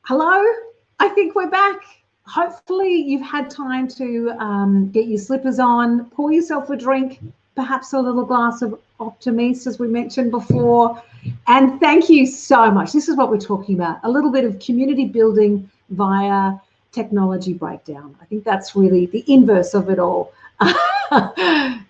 Hello, I think we're back. Hopefully you've had time to get your slippers on, pour yourself a drink, perhaps a little glass of Optimist, as we mentioned before. And thank you so much. This is what we're talking about, a little bit of community building via technology breakdown. I think that's really the inverse of it all.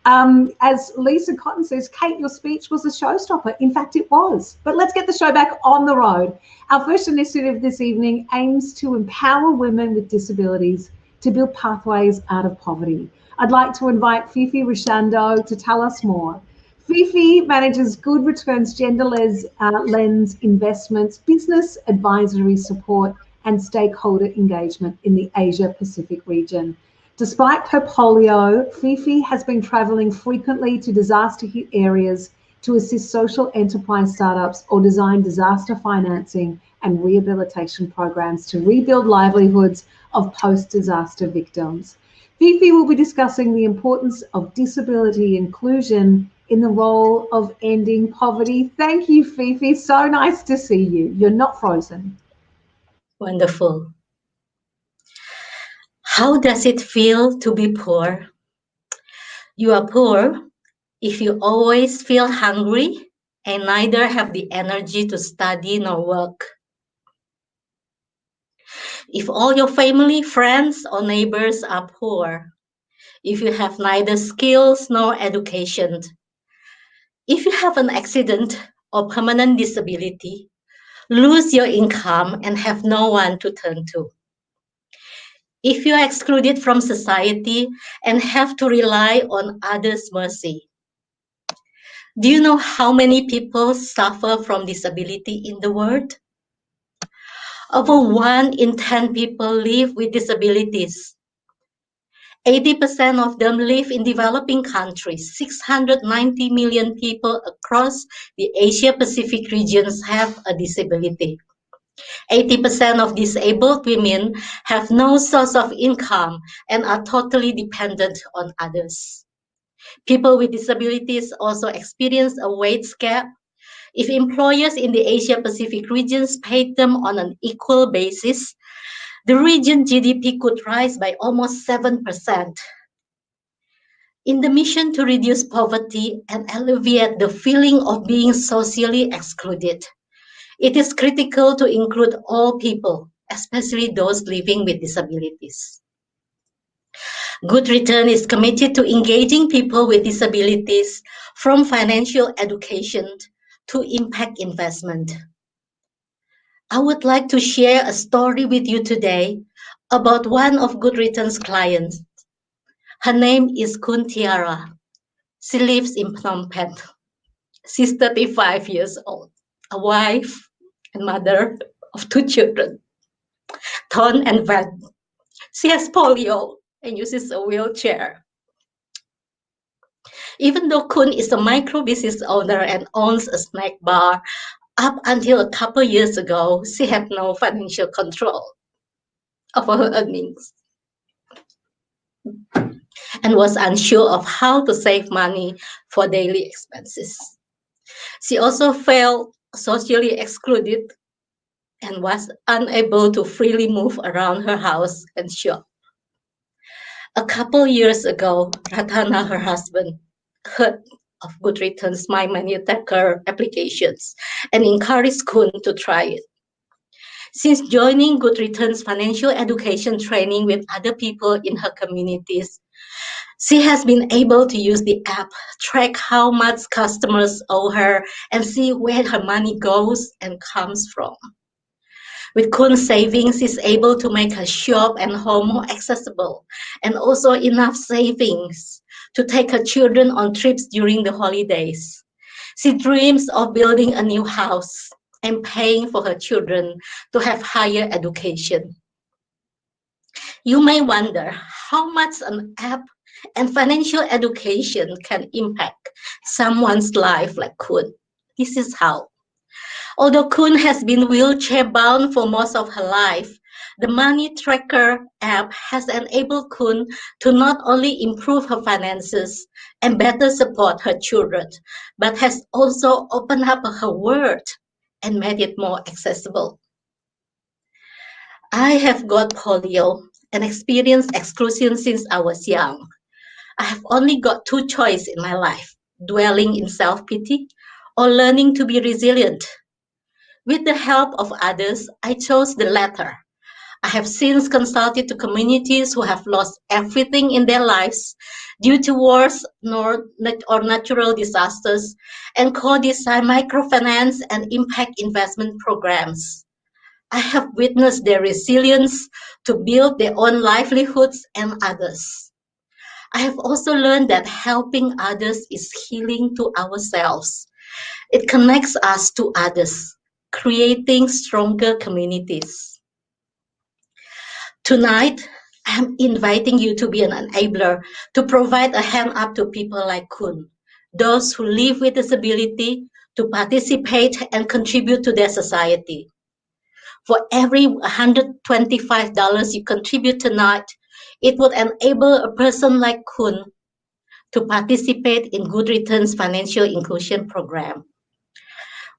As Lisa Cotton says, Kate, your speech was a showstopper. In fact, it was. But let's get the show back on the road. Our first initiative this evening aims to empower women with disabilities to build pathways out of poverty. I'd like to invite Fifi Rishando to tell us more. Fifi manages Good Returns Gender Lens Investments, business advisory support, and stakeholder engagement in the Asia Pacific region. Despite her polio, Fifi has been traveling frequently to disaster hit areas to assist social enterprise startups or design disaster financing and rehabilitation programs to rebuild livelihoods of post-disaster victims. Fifi will be discussing the importance of disability inclusion in the role of ending poverty. Thank you, Fifi. So nice to see you. You're not frozen. Wonderful. How does it feel to be poor? You are poor if you always feel hungry and neither have the energy to study nor work. If all your family, friends, or neighbors are poor. If you have neither skills nor education. If you have an accident or permanent disability, lose your income and have no one to turn to. If you are excluded from society and have to rely on others' mercy. Do you know how many people suffer from disability in the world? Over 1 in 10 people live with disabilities. 80% of them live in developing countries. 690 million people across the Asia-Pacific regions have a disability. 80% of disabled women have no source of income and are totally dependent on others. People with disabilities also experience a wage gap. If employers in the Asia-Pacific regions paid them on an equal basis, the region GDP could rise by almost 7%. In the mission to reduce poverty and alleviate the feeling of being socially excluded, it is critical to include all people, especially those living with disabilities. Good Return is committed to engaging people with disabilities from financial education to impact investment. I would like to share a story with you today about one of Good Return's clients. Her name is Kuntiara. She lives in Phnom Penh. She's 35 years old, a wife and mother of 2 children, Ton and Van. She has polio and uses a wheelchair. Even though Kun is a micro business owner and owns a snack bar, up until a couple years ago, she had no financial control over her earnings and was unsure of how to save money for daily expenses. She also felt socially excluded and was unable to freely move around her house and shop. A couple years ago, Ratana, her husband, heard of Good Returns My Money Taker applications and encouraged Kun to try it. Since joining Good Returns financial education training with other people in her communities, she has been able to use the app, track how much customers owe her, and see where her money goes and comes from. With Kun's savings, she's able to make her shop and home more accessible, and also enough savings to take her children on trips during the holidays. She dreams of building a new house and paying for her children to have higher education. You may wonder how much an app and financial education can impact someone's life like Kun. This is how. Although Kun has been wheelchair-bound for most of her life, the Money Tracker app has enabled Kun to not only improve her finances and better support her children, but has also opened up her world and made it more accessible. I have got polio and experienced exclusion since I was young. I have only got two choices in my life: dwelling in self pity or learning to be resilient. With the help of others, I chose the latter. I have since consulted to communities who have lost everything in their lives due to wars or natural disasters and co-design microfinance and impact investment programs. I have witnessed their resilience to build their own livelihoods and others. I have also learned that helping others is healing to ourselves. It connects us to others, creating stronger communities. Tonight, I'm inviting you to be an enabler to provide a hand up to people like Kun, those who live with disability, to participate and contribute to their society. For every $125 you contribute tonight, it would enable a person like Kun to participate in Good Returns Financial Inclusion Program.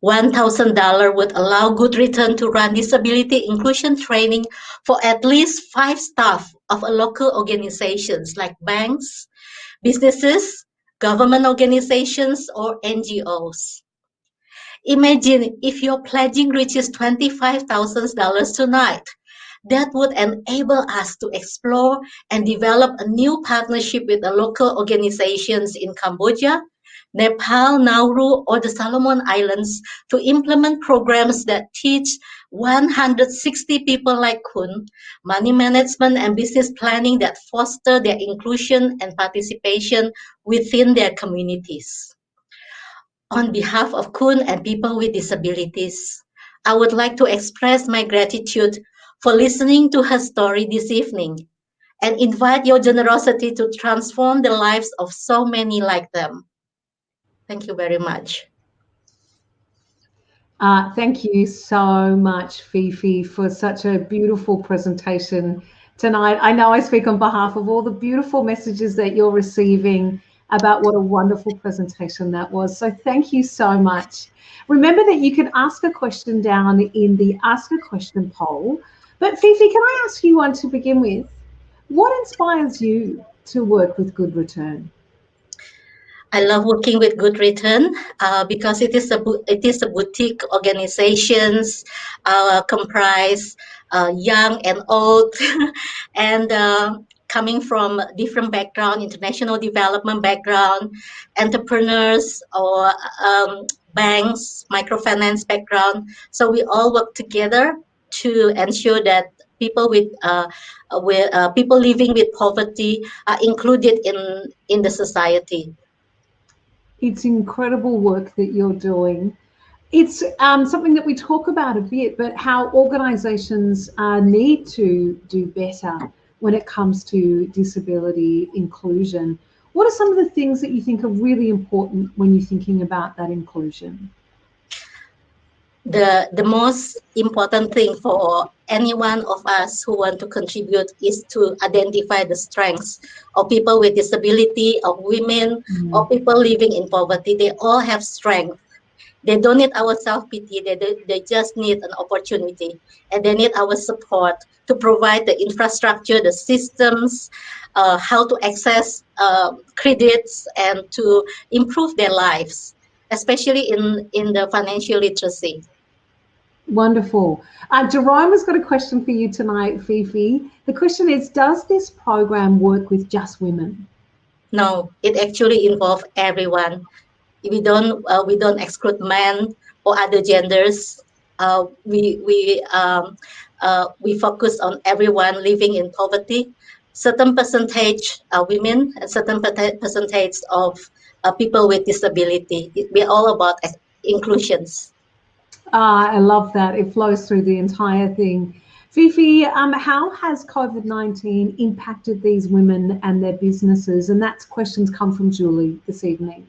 $1,000 would allow Good Return to run disability inclusion training for at least 5 staff of a local organizations like banks, businesses, government organizations, or NGOs. Imagine if your pledging reaches $25,000 tonight. That would enable us to explore and develop a new partnership with the local organizations in Cambodia, Nepal, Nauru, or the Solomon Islands to implement programs that teach 160 people like Kun money management and business planning that foster their inclusion and participation within their communities. On behalf of Kun and people with disabilities, I would like to express my gratitude for listening to her story this evening and invite your generosity to transform the lives of so many like them. Thank you very much. Thank you so much, Fifi, for such a beautiful presentation tonight. I know I speak on behalf of all the beautiful messages that you're receiving about what a wonderful presentation that was. So thank you so much. Remember that you can ask a question down in the Ask a Question poll. But Fifi, can I ask you one to begin with? What inspires you to work with Good Return? I love working with Good Return because it is a boutique organizations comprise young and old and coming from different background, international development background, entrepreneurs or banks, microfinance background. So we all work together to ensure that people with people living with poverty are included in the society. It's incredible work that you're doing. It's something that we talk about a bit, but how organisations need to do better when it comes to disability inclusion. What are some of the things that you think are really important when you're thinking about that inclusion? The most important thing for any one of us who want to contribute is to identify the strengths of people with disability, of women, or people living in poverty. They all have strength. They don't need our self-pity. They just need an opportunity, and they need our support to provide the infrastructure, the systems, how to access credits, and to improve their lives, especially in the financial literacy. Wonderful. Jerome has got a question for you tonight, Fifi. The question is, does this program work with just women? No, it actually involves everyone. We don't exclude men or other genders. We focus on everyone living in poverty. Certain percentage are women and certain percentage of people with disability. We're all about inclusions. I love that. It flows through the entire thing. Fifi, how has COVID-19 impacted these women and their businesses? And that's questions come from Julie this evening.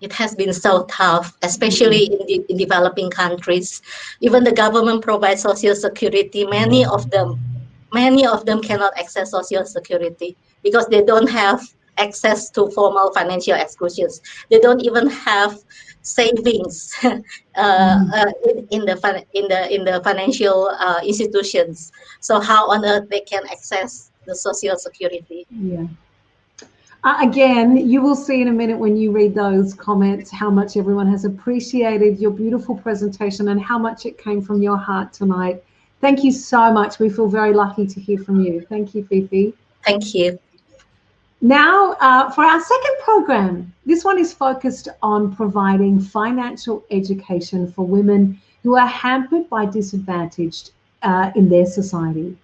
It has been so tough, especially in developing countries. Even the government provides social security. Many of them cannot access social security because they don't have access to formal financial exclusions. They don't even have savings in the financial institutions. So how on earth they can access the social security? Yeah. Again, you will see in a minute when you read those comments how much everyone has appreciated your beautiful presentation and how much it came from your heart tonight. Thank you so much. We feel very lucky to hear from you. Thank you, Fifi. Thank you. Now, for our second program, this one is focused on providing financial education for women who are hampered by disadvantaged in their society.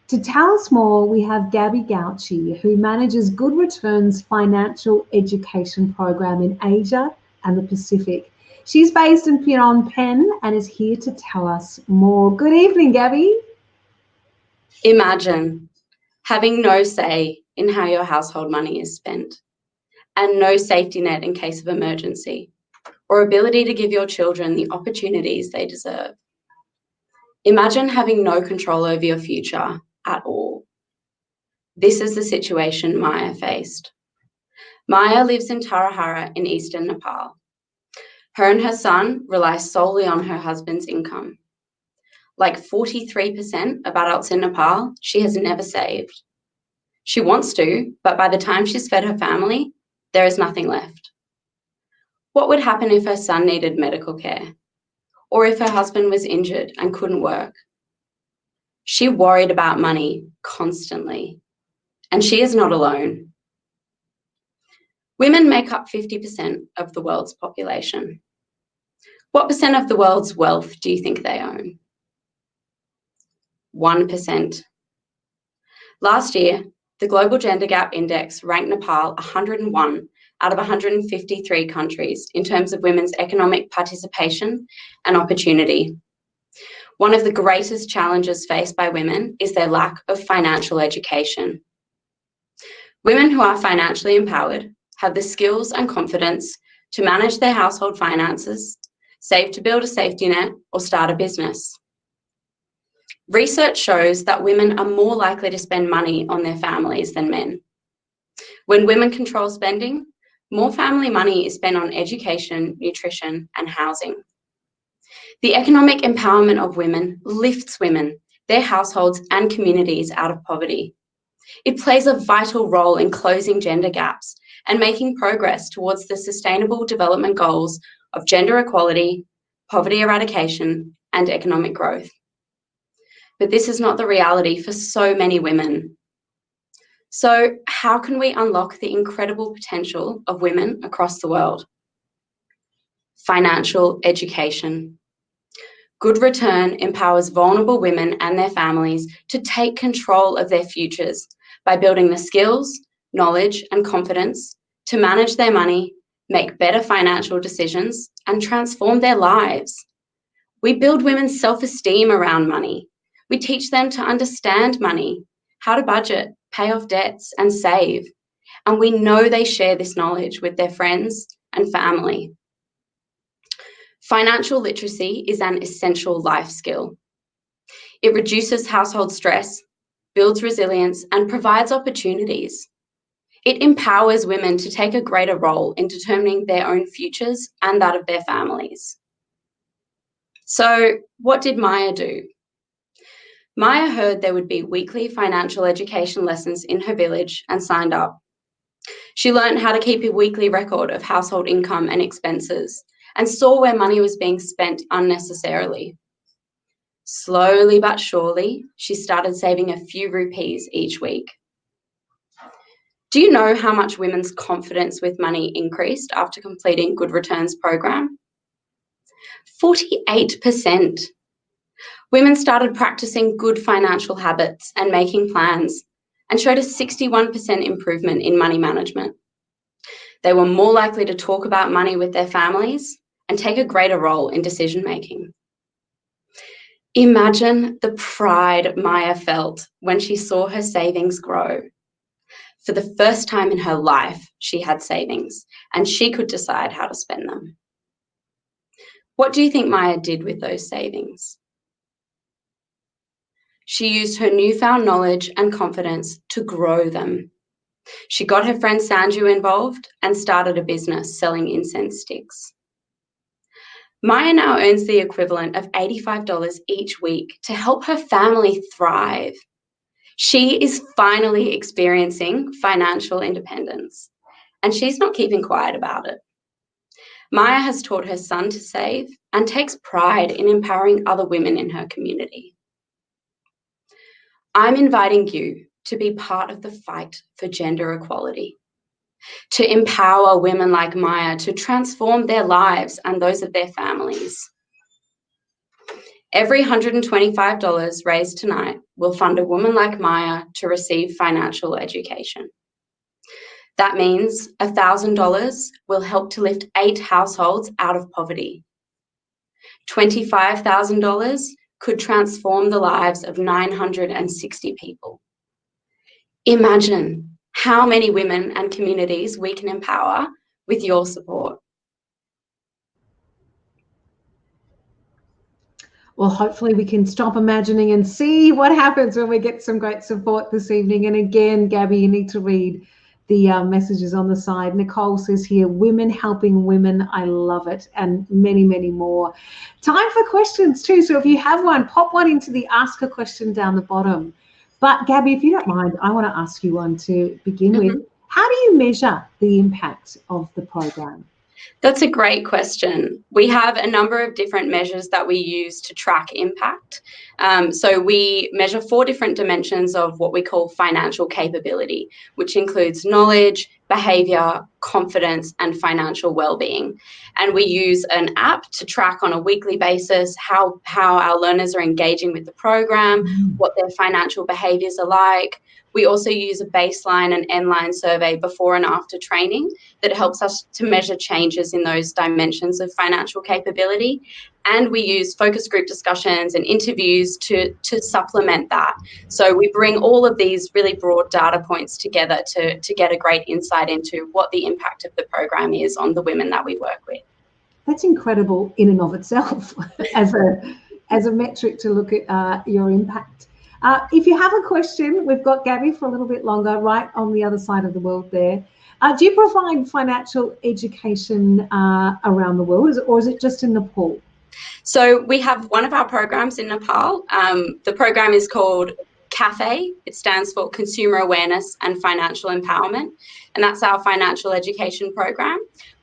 To tell us more, we have Gabby Gauchi, who manages Good Returns Financial Education Program in Asia and the Pacific. She's based in Phnom Penh and is here to tell us more. Good evening, Gabby. Imagine having no say in how your household money is spent and no safety net in case of emergency or ability to give your children the opportunities they deserve. Imagine having no control over your future at all. This is the situation Maya faced. Maya lives in Tarahara in eastern Nepal. Her and her son rely solely on her husband's income. Like 43% of adults in Nepal, she has never saved. She wants to, but by the time she's fed her family, there is nothing left. What would happen if her son needed medical care? Or if her husband was injured and couldn't work? She worried about money constantly, and she is not alone. Women make up 50% of the world's population. What percent of the world's wealth do you think they own? 1%. Last year, the Global Gender Gap Index ranked Nepal 101 out of 153 countries in terms of women's economic participation and opportunity. One of the greatest challenges faced by women is their lack of financial education. Women who are financially empowered have the skills and confidence to manage their household finances, save to build a safety net, or start a business. Research shows that women are more likely to spend money on their families than men. When women control spending, more family money is spent on education, nutrition, and housing. The economic empowerment of women lifts women, their households, and communities out of poverty. It plays a vital role in closing gender gaps and making progress towards the Sustainable Development Goals of gender equality, poverty eradication, and economic growth. But this is not the reality for so many women. So how can we unlock the incredible potential of women across the world? Financial education. Good Return empowers vulnerable women and their families to take control of their futures by building the skills, knowledge, and confidence to manage their money, make better financial decisions, and transform their lives. We build women's self-esteem around money. We teach them to understand money, how to budget, pay off debts, and save. And we know they share this knowledge with their friends and family. Financial literacy is an essential life skill. It reduces household stress, builds resilience, and provides opportunities. It empowers women to take a greater role in determining their own futures and that of their families. So, what did Maya do? Maya heard there would be weekly financial education lessons in her village and signed up. She learned how to keep a weekly record of household income and expenses and saw where money was being spent unnecessarily. Slowly but surely, she started saving a few rupees each week. Do you know how much women's confidence with money increased after completing Good Returns program? 48%. Women started practicing good financial habits and making plans and showed a 61% improvement in money management. They were more likely to talk about money with their families and take a greater role in decision-making. Imagine the pride Maya felt when she saw her savings grow. For the first time in her life, she had savings and she could decide how to spend them. What do you think Maya did with those savings? She used her newfound knowledge and confidence to grow them. She got her friend Sanju involved and started a business selling incense sticks. Maya now earns the equivalent of $85 each week to help her family thrive. She is finally experiencing financial independence, and she's not keeping quiet about it. Maya has taught her son to save and takes pride in empowering other women in her community. I'm inviting you to be part of the fight for gender equality, to empower women like Maya to transform their lives and those of their families. Every $125 raised tonight will fund a woman like Maya to receive financial education. That means $1,000 will help to lift 8 households out of poverty. $25,000 could transform the lives of 960 people. Imagine how many women and communities we can empower with your support. Well, hopefully we can stop imagining and see what happens when we get some great support this evening. And again, Gabby, you need to read the messages on the side. Nicole says here, women helping women. I love it. And many, many more. Time for questions too. So if you have one, pop one into the ask a question down the bottom. But Gabby, if you don't mind, I want to ask you one to begin with. How do you measure the impact of the program? That's a great question. We have a number of different measures that we use to track impact. So we measure 4 different dimensions of what we call financial capability, which includes knowledge, behaviour, confidence, and financial well-being. And we use an app to track on a weekly basis how our learners are engaging with the program, what their financial behaviours are like. We also use a baseline and endline survey before and after training that helps us to measure changes in those dimensions of financial capability. And we use focus group discussions and interviews to supplement that. So we bring all of these really broad data points together to get a great insight into what the impact of the program is on the women that we work with. That's incredible in and of itself as a metric to look at your impact. If you have a question, we've got Gabby for a little bit longer, right on the other side of the world there. Do you provide financial education around the world, or is it just in Nepal? So we have one of our programs in Nepal. The program is called CAFE. It stands for Consumer Awareness and Financial Empowerment, and that's our financial education program.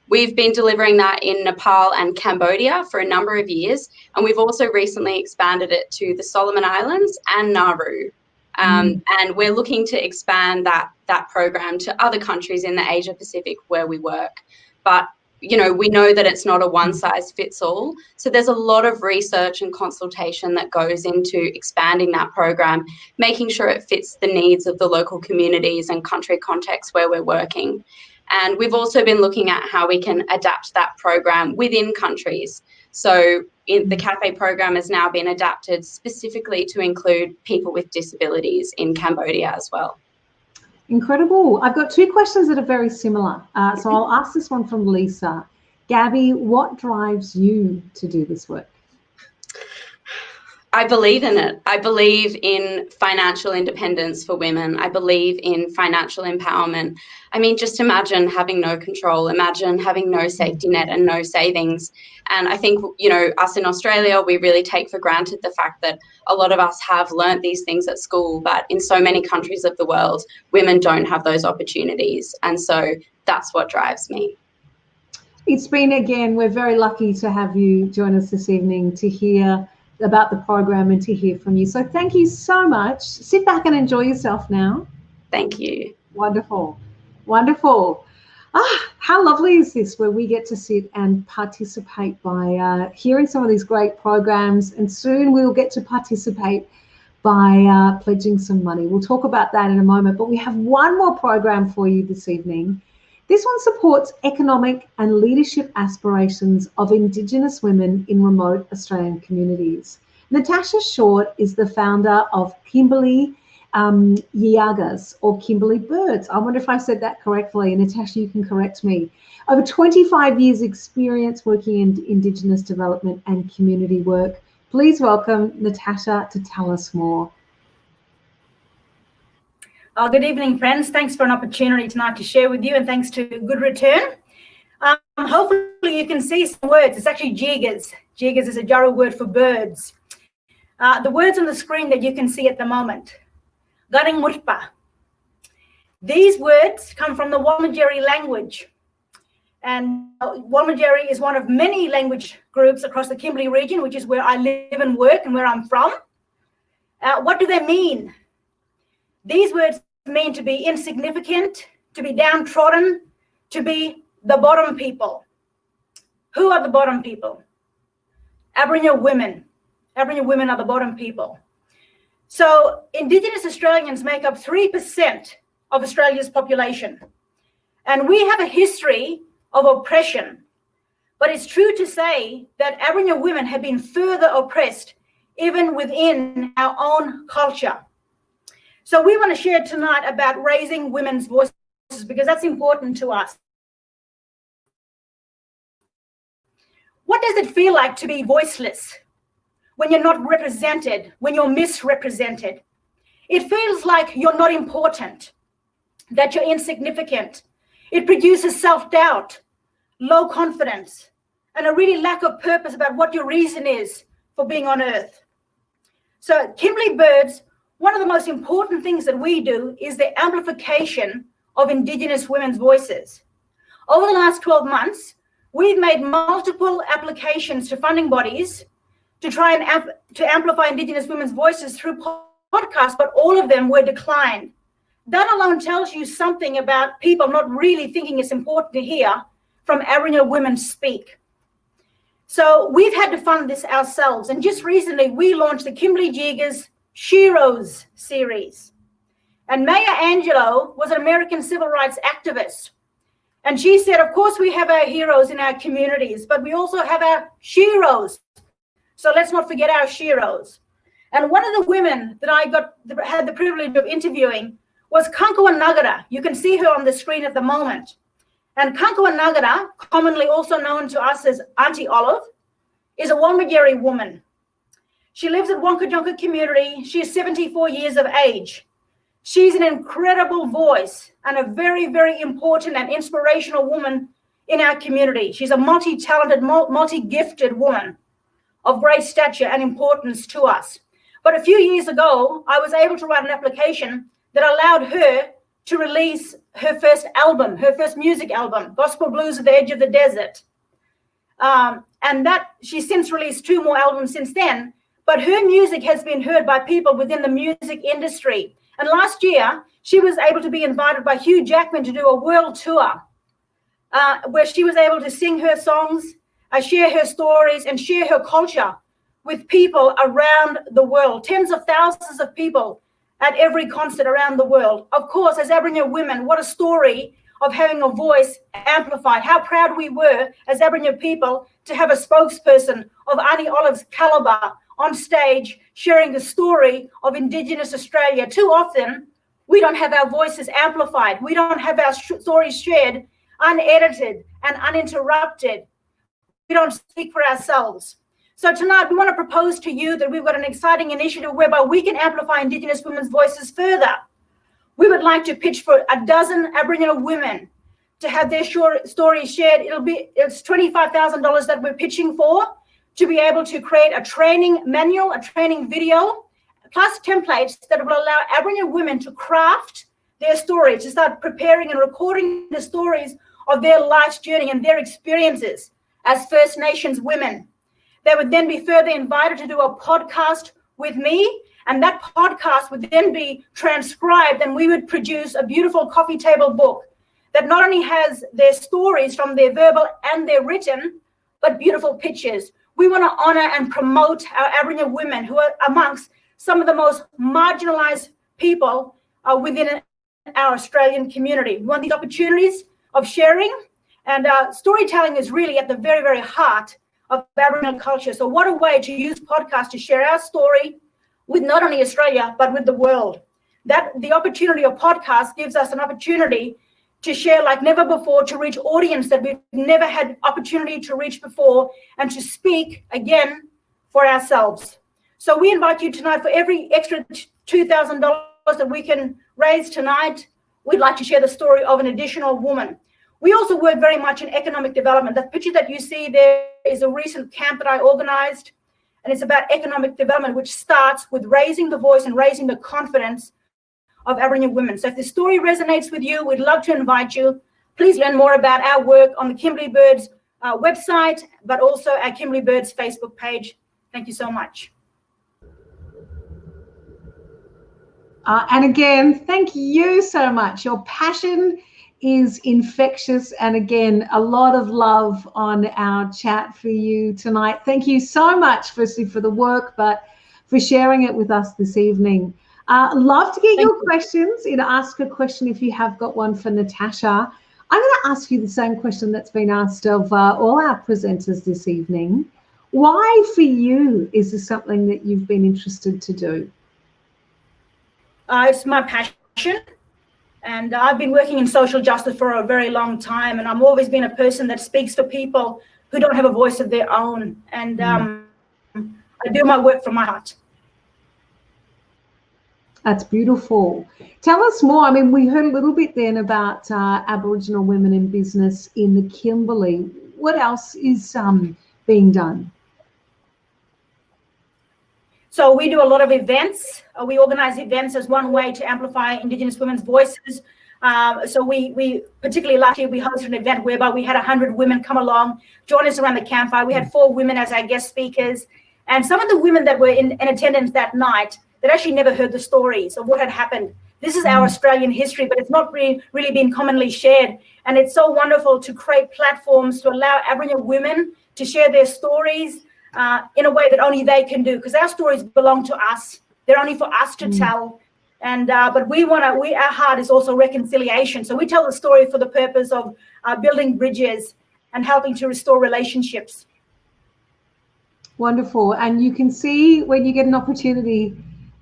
We've been delivering that in Nepal and Cambodia for a number of years, and we've also recently expanded it to the Solomon Islands and Nauru. And we're looking to expand that program to other countries in the Asia Pacific where we work. But we know that it's not a one-size-fits-all. So there's a lot of research and consultation that goes into expanding that program, making sure it fits the needs of the local communities and country contexts where we're working. And we've also been looking at how we can adapt that program within countries. So the CAFE program has now been adapted specifically to include people with disabilities in Cambodia as well. Incredible. I've got 2 questions that are very similar. So I'll ask this one from Lisa. Gabby, what drives you to do this work? I believe in it. I believe in financial independence for women. I believe in financial empowerment. I mean, just imagine having no control. Imagine having no safety net and no savings. And I think, us in Australia, we really take for granted the fact that a lot of us have learnt these things at school, but in so many countries of the world, women don't have those opportunities. And so that's what drives me. It's been, again, we're very lucky to have you join us this evening to hear about the program and to hear from you. So thank you so much. Sit back and enjoy yourself now. Thank you. Wonderful. Wonderful. How lovely is this, where we get to sit and participate by hearing some of these great programs, and soon we'll get to participate by pledging some money. We'll talk about that in a moment, but we have one more program for you this evening. This one supports economic and leadership aspirations of Indigenous women in remote Australian communities. Natasha Short is the founder of Kimberley Yiagas, or Kimberley Birds. I wonder if I said that correctly. Natasha, you can correct me. Over 25 years experience working in Indigenous development and community work. Please welcome Natasha to tell us more. Good evening, friends. Thanks for an opportunity tonight to share with you, and thanks to Good Return. Hopefully you can see some words. It's actually jigas. Jigas is a Jaru word for birds. The words on the screen that you can see at the moment. Garing murpa. These words come from the Walmajeri language. And Walmajeri is one of many language groups across the Kimberley region, which is where I live and work and where I'm from. What do they mean? These words mean to be insignificant, to be downtrodden, to be the bottom people. Who are the bottom people? Aboriginal women. Aboriginal women are the bottom people. So Indigenous Australians make up 3% of Australia's population. And we have a history of oppression. But it's true to say that Aboriginal women have been further oppressed even within our own culture. So we want to share tonight about raising women's voices because that's important to us. What does it feel like to be voiceless when you're not represented, when you're misrepresented? It feels like you're not important, that you're insignificant. It produces self-doubt, low confidence, and a really lack of purpose about what your reason is for being on earth. So Kimberley Birds, one of the most important things that we do is the amplification of Indigenous women's voices. Over the last 12 months, we've made multiple applications to funding bodies to try and amplify Indigenous women's voices through podcasts, but all of them were declined. That alone tells you something about people not really thinking it's important to hear from Aboriginal women speak. So we've had to fund this ourselves. And just recently, we launched the Kimberley Jigas Sheroes series. And Maya Angelou was an American civil rights activist. And she said, of course, we have our heroes in our communities, but we also have our sheroes. So let's not forget our sheroes. And one of the women that I had the privilege of interviewing was Kankwan Nagara. You can see her on the screen at the moment. And Kankwan Nagara, commonly also known to us as Auntie Olive, is a Walmajeri woman. She lives at Wonkajonka community. She is 74 years of age. She's an incredible voice and a very, very important and inspirational woman in our community. She's a multi-talented, multi-gifted woman of great stature and importance to us. But a few years ago, I was able to write an application that allowed her to release her first album, her first music album, Gospel Blues at the Edge of the Desert. And that she's since released 2 more albums since then. But her music has been heard by people within the music industry. And last year, she was able to be invited by Hugh Jackman to do a world tour where she was able to sing her songs, share her stories, and share her culture with people around the world, tens of thousands of people at every concert around the world. Of course, as Aboriginal women, what a story of having a voice amplified. How proud we were as Aboriginal people to have a spokesperson of Auntie Olive's caliber on stage sharing the story of Indigenous Australia. Too often, we don't have our voices amplified. We don't have our stories shared, unedited and uninterrupted. We don't speak for ourselves. So tonight, we want to propose to you that we've got an exciting initiative whereby we can amplify Indigenous women's voices further. We would like to pitch for 12 Aboriginal women to have their stories shared. It's $25,000 that we're pitching for, to be able to create a training manual, a training video, plus templates that will allow Aboriginal women to craft their story, to start preparing and recording the stories of their life's journey and their experiences as First Nations women. They would then be further invited to do a podcast with me, and that podcast would then be transcribed, and we would produce a beautiful coffee table book that not only has their stories from their verbal and their written, but beautiful pictures. We want to honor and promote our Aboriginal women who are amongst some of the most marginalized people within our Australian community. We want these opportunities of sharing, and storytelling is really at the very, very heart of Aboriginal culture. So what a way to use podcasts to share our story with not only Australia, but with the world. That the opportunity of podcasts gives us an opportunity to share like never before, to reach audience that we've never had opportunity to reach before, and to speak again for ourselves. So we invite you tonight, for every extra $2,000 that we can raised tonight, we'd like to share the story of an additional woman. We also work very much in economic development. The picture that you see there is a recent camp that I organized, and it's about economic development, which starts with raising the voice and raising the confidence of Aboriginal women. So if the story resonates with you, we'd love to invite you. Please learn more about our work on the Kimberley Birds website, but also our Kimberley Birds Facebook page. Thank you so much. And again, thank you so much. Your passion is infectious. And again, a lot of love on our chat for you tonight. Thank you so much, firstly, for the work, but for sharing it with us this evening. Love to get your questions. Ask a question if you have got one for Natasha. I'm going to ask you the same question that's been asked of all our presenters this evening. Why, for you, is this something that you've been interested to do? It's my passion, and I've been working in social justice for a very long time, and I've always been a person that speaks to people who don't have a voice of their own, and I do my work from my heart. That's beautiful. Tell us more. I mean, we heard a little bit then about Aboriginal women in business in the Kimberley. What else is being done? So we do a lot of events. We organize events as one way to amplify Indigenous women's voices. So we particularly last year, we hosted an event whereby we had 100 women come along, join us around the campfire. We had 4 women as our guest speakers. And some of the women that were in attendance that night that actually never heard the stories of what had happened. This is our Australian history, but it's not really been commonly shared. And it's so wonderful to create platforms to allow Aboriginal women to share their stories in a way that only they can do, because our stories belong to us. They're only for us to tell. And but our heart is also reconciliation. So we tell the story for the purpose of building bridges and helping to restore relationships. Wonderful. And you can see when you get an opportunity,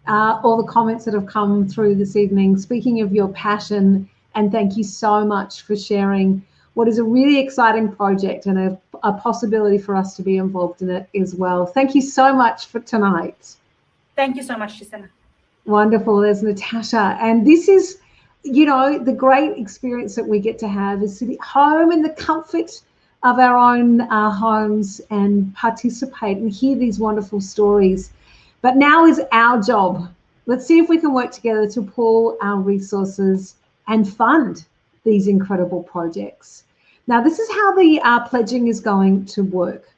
all the comments that have come through this evening, speaking of your passion, and thank you so much for sharing what is a really exciting project and a possibility for us to be involved in it as well. Thank you so much for tonight. Thank you so much, Susanna. Wonderful. There's Natasha. And this is, the great experience that we get to have is sitting home in the comfort of our own homes and participate and hear these wonderful stories. But now is our job. Let's see if we can work together to pool our resources and fund these incredible projects. Now, this is how the pledging is going to work.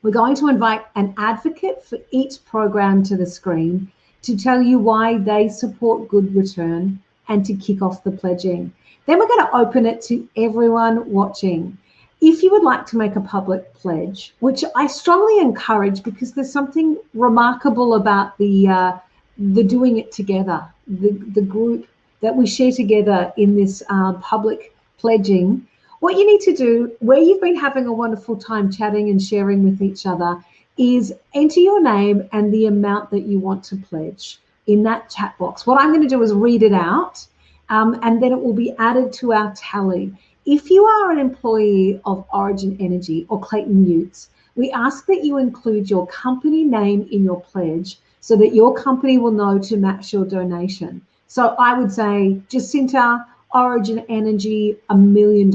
We're going to invite an advocate for each program to the screen to tell you why they support good return and to kick off the pledging. Then we're going to open it to everyone watching. If you would like to make a public pledge, which I strongly encourage because there's something remarkable about the doing it together, the group that we share together in this public pledging. What you need to do, where you've been having a wonderful time chatting and sharing with each other, is enter your name and the amount that you want to pledge in that chat box. What I'm going to do is read it out, and then it will be added to our tally. If you are an employee of Origin Energy or Clayton Utes, we ask that you include your company name in your pledge so that your company will know to match your donation. So I would say Jacinta, Origin Energy, $1 million.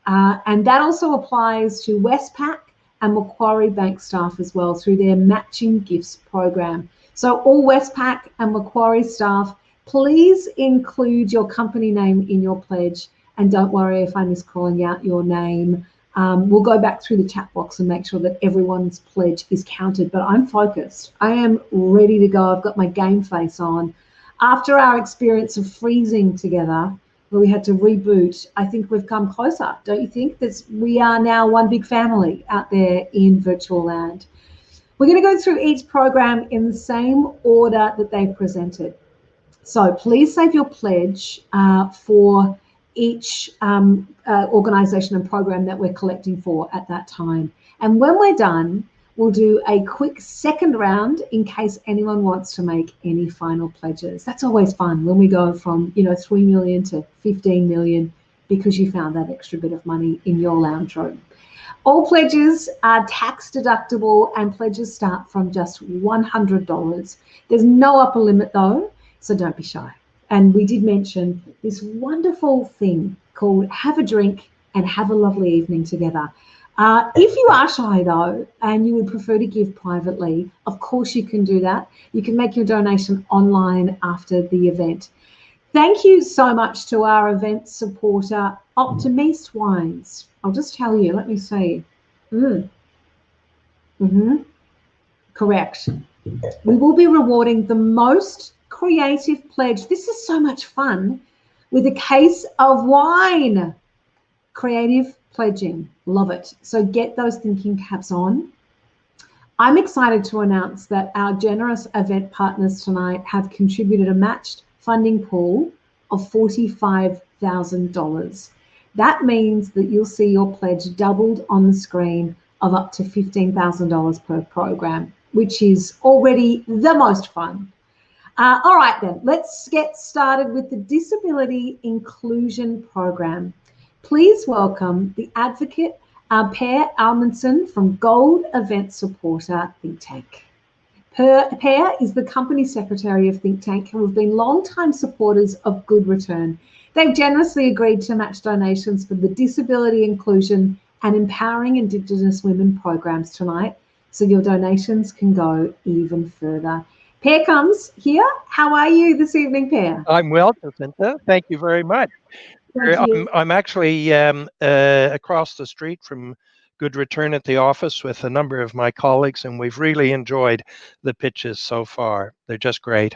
And that also applies to Westpac and Macquarie Bank staff as well through their matching gifts program. So all Westpac and Macquarie staff, please include your company name in your pledge. And don't worry if I miss calling out your name. We'll go back through the chat box and make sure that everyone's pledge is counted. But I'm focused. I am ready to go. I've got my game face on. After our experience of freezing together, where we had to reboot, I think we've come closer, don't you think? We are now one big family out there in virtual land. We're going to go through each program in the same order that they presented. So please save your pledge for each organisation and program that we're collecting for at that time. And when we're done, we'll do a quick second round in case anyone wants to make any final pledges. That's always fun when we go from 3 million to 15 million because you found that extra bit of money in your lounge room. All pledges are tax deductible and pledges start from just $100. There's no upper limit though, so don't be shy. And we did mention this wonderful thing called have a drink and have a lovely evening together. If you are shy though, and you would prefer to give privately, of course you can do that. You can make your donation online after the event. Thank you so much to our event supporter, Optimist Wines. I'll just tell you, let me see. Correct. We will be rewarding the most creative pledge. This is so much fun, with a case of wine. Creative pledging, love it. So get those thinking caps on. I'm excited to announce that our generous event partners tonight have contributed a matched funding pool of $45,000. That means that you'll see your pledge doubled on the screen of up to $15,000 per program, which is already the most fun. All right then, let's get started with the Disability Inclusion Program. Please welcome the advocate, Per Almundsen from Gold Event Supporter Think Tank. Per is the company secretary of Think Tank, who have been long-time supporters of Good Return. They've generously agreed to match donations for the Disability Inclusion and Empowering Indigenous Women programs tonight, so your donations can go even further. Per comes here. How are you this evening, Per? I'm well, Jacinta. Thank you very much. I'm actually across the street from Good Return at the office with a number of my colleagues, and we've really enjoyed the pitches so far. They're just great.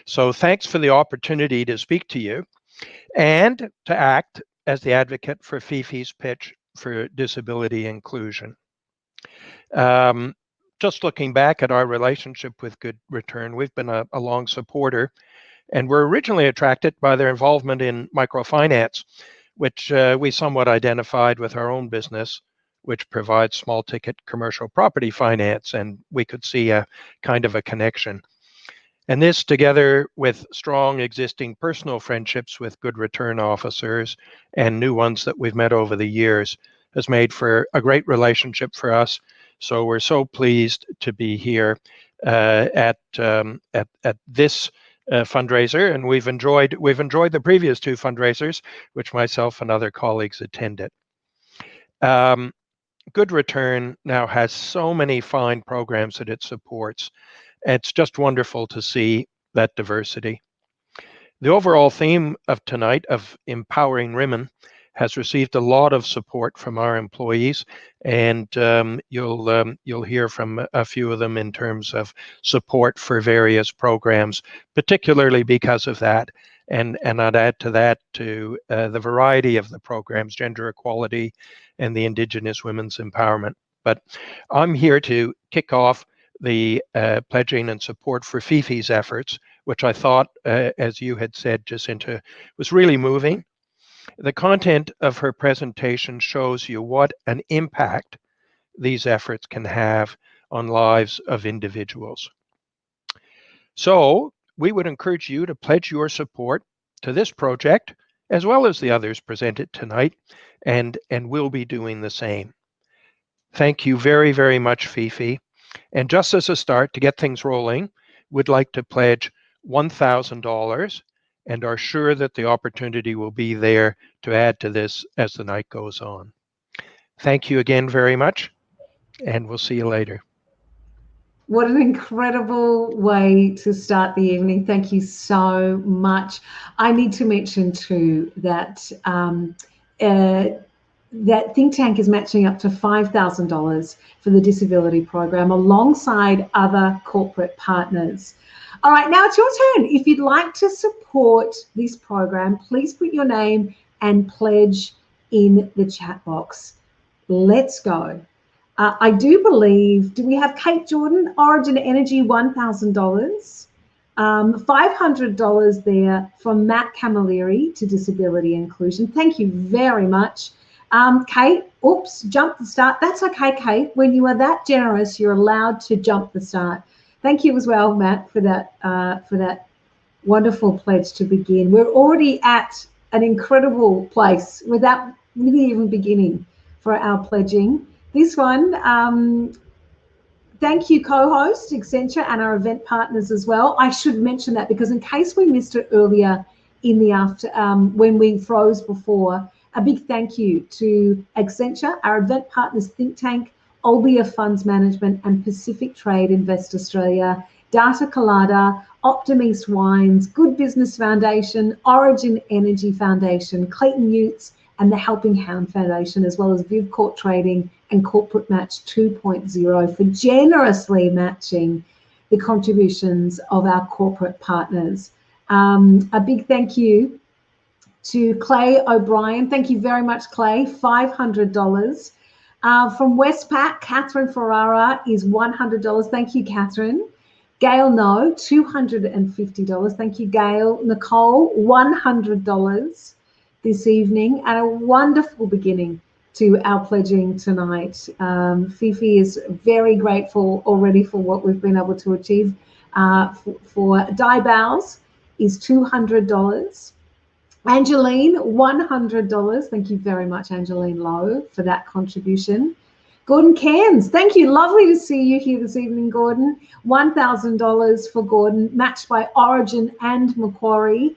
So thanks for the opportunity to speak to you and to act as the advocate for Fifi's pitch for disability inclusion. Just looking back at our relationship with Good Return, we've been a long supporter, and were originally attracted by their involvement in microfinance, which we somewhat identified with our own business, which provides small ticket commercial property finance, and we could see a kind of a connection. And this, together with strong existing personal friendships with Good Return officers and new ones that we've met over the years, has made for a great relationship for us. So we're so pleased to be here at this fundraiser, and we've enjoyed the previous two fundraisers, which myself and other colleagues attended. Good Return now has so many fine programs that it supports. It's just wonderful to see that diversity. The overall theme of tonight of empowering women has received a lot of support from our employees, and you'll hear from a few of them in terms of support for various programs, particularly because of that. And I'd add to that to the variety of the programs, gender equality and the Indigenous women's empowerment. But I'm here to kick off the pledging and support for Fifi's efforts, which I thought, as you had said, Jacinta, was really moving. The content of her presentation shows you what an impact these efforts can have on lives of individuals. So we would encourage you to pledge your support to this project, as well as the others presented tonight, and we'll be doing the same. Thank you very, very much, Fifi. And just as a start, to get things rolling, we'd like to pledge $1,000 and are sure that the opportunity will be there to add to this as the night goes on. Thank you again very much, and we'll see you later. What an incredible way to start the evening. Thank you so much. I need to mention too that that Think Tank is matching up to $5,000 for the disability program alongside other corporate partners. All right, now it's your turn. If you'd like to support this program, please put your name and pledge in the chat box. Let's go. I do believe, do we have Kate Jordan, Origin Energy, $1,000, $500 there from Matt Camilleri to Disability Inclusion. Thank you very much. Kate, oops, jump the start. That's okay, Kate. When you are that generous, you're allowed to jump the start. Thank you as well, Matt, for that wonderful pledge to begin. We're already at an incredible place without really even beginning for our pledging. This one, Thank you, co-host, Accenture, and our event partners as well. I should mention that because in case we missed it earlier in the after, when we froze before, a big thank you to Accenture, our event partners Think Tank, Albia Funds Management, and Pacific Trade Invest Australia, Data Colada, Optimist Wines, Good Business Foundation, Origin Energy Foundation, Clayton Utes, and the Helping Hand Foundation, as well as VivCorp Trading and Corporate Match 2.0 for generously matching the contributions of our corporate partners. A big thank you to Clay O'Brien. Thank you very much, Clay. $500. From Westpac, Catherine Ferrara is $100. Thank you, Catherine. Gail No, $250. Thank you, Gail. Nicole, $100 this evening, and a wonderful beginning to our pledging tonight. Fifi is very grateful already for what we've been able to achieve. For Di Bows is $200. Angeline, $100. Thank you very much, Angeline Lowe, for that contribution. Gordon Cairns, thank you. Lovely to see you here this evening, Gordon. $1,000 for Gordon, matched by Origin and Macquarie.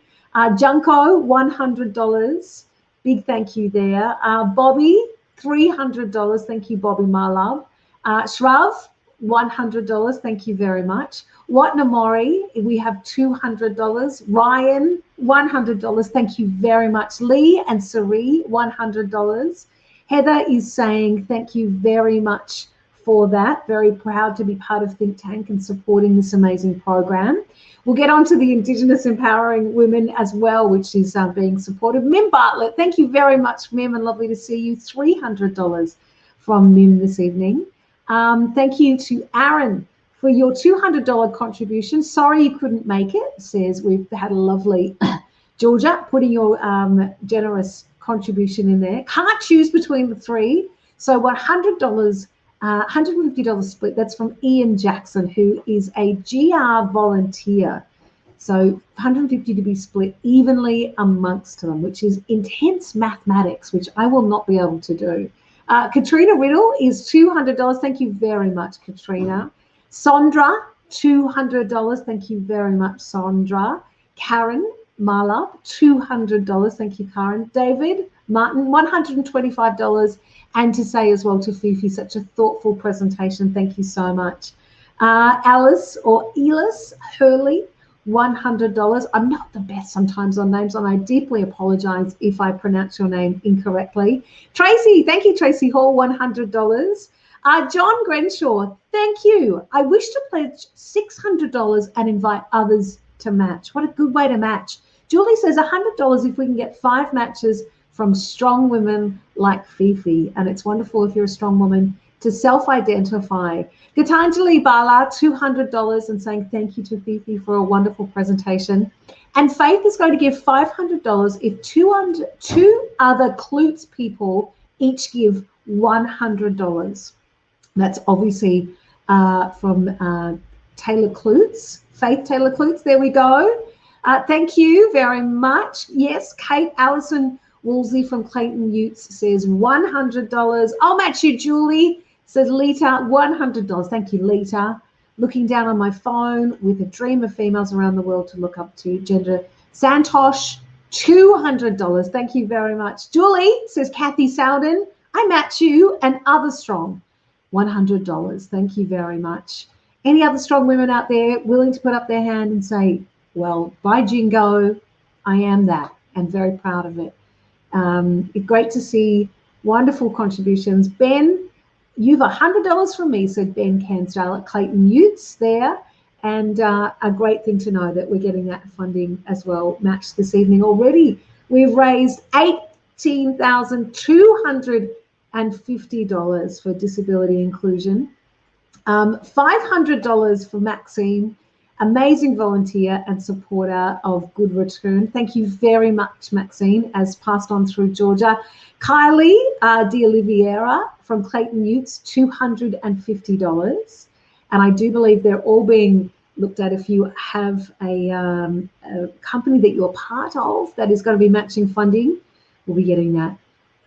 Junko, $100. Big thank you there. Bobby, $300. Thank you, Bobby, my love. Shrav, $100. Thank you very much. Watnamori, we have $200. Ryan, $100. Thank you very much. Lee and Sari, $100. Heather is saying thank you very much for that. Very proud to be part of Think Tank and supporting this amazing program. We'll get on to the Indigenous Empowering Women as well, which is being supported. Mim Bartlett, thank you very much, Mim, and lovely to see you. $300 from Mim this evening. Thank you to Aaron for your $200 contribution. Sorry you couldn't make it, says we've had a lovely Georgia putting your generous contribution in there. Can't choose between the three. So $100, $150 split. That's from Ian Jackson, who is a GR volunteer. So $150 to be split evenly amongst them, which is intense mathematics, which I will not be able to do. Katrina Riddle is $200. Thank you very much, Katrina. Sondra, $200. Thank you very much, Sondra. Karen Marla, $200. Thank you, Karen. David Martin, $125. And to say as well to Fifi, such a thoughtful presentation. Thank you so much. Alice or Elis Hurley, $100. I'm not the best sometimes on names, and I deeply apologize if I pronounce your name incorrectly. Tracy, thank you, Tracy Hall, $100. John Grenshaw, thank you. I wish to pledge $600 and invite others to match. What a good way to match. Julie says $100 if we can get 5 matches from strong women like Fifi. And it's wonderful if you're a strong woman to self-identify. Gitanjali Bala, $200 and saying thank you to Fifi for a wonderful presentation. And Faith is going to give $500 if two other Klutz people each give $100. That's obviously from Taylor Klutz, Faith Taylor Klutz. There we go. Thank you very much. Yes, Kate Allison Woolsey from Clayton Utes says $100. I'll match you, Julie, says Lita, $100. Thank you, Lita. Looking down on my phone with a dream of females around the world to look up to. Gender Santosh, $200. Thank you very much. Julie, says Kathy Souden, I match you and other strong, $100. Thank you very much. Any other strong women out there willing to put up their hand and say, well, by Jingo, I am that, and very proud of it. Great to see wonderful contributions. Ben, you've $100 from me, said Ben Cansdale at Clayton Utes there. And a great thing to know that we're getting that funding as well matched this evening already. We've raised $18,250 for disability inclusion. $500 for Maxine, amazing volunteer and supporter of Good Return. Thank you very much, Maxine, as passed on through Georgia. Kylie de Oliveira from Clayton Utes, $250. And I do believe they're all being looked at. If you have a company that you're part of that is going to be matching funding, we'll be getting that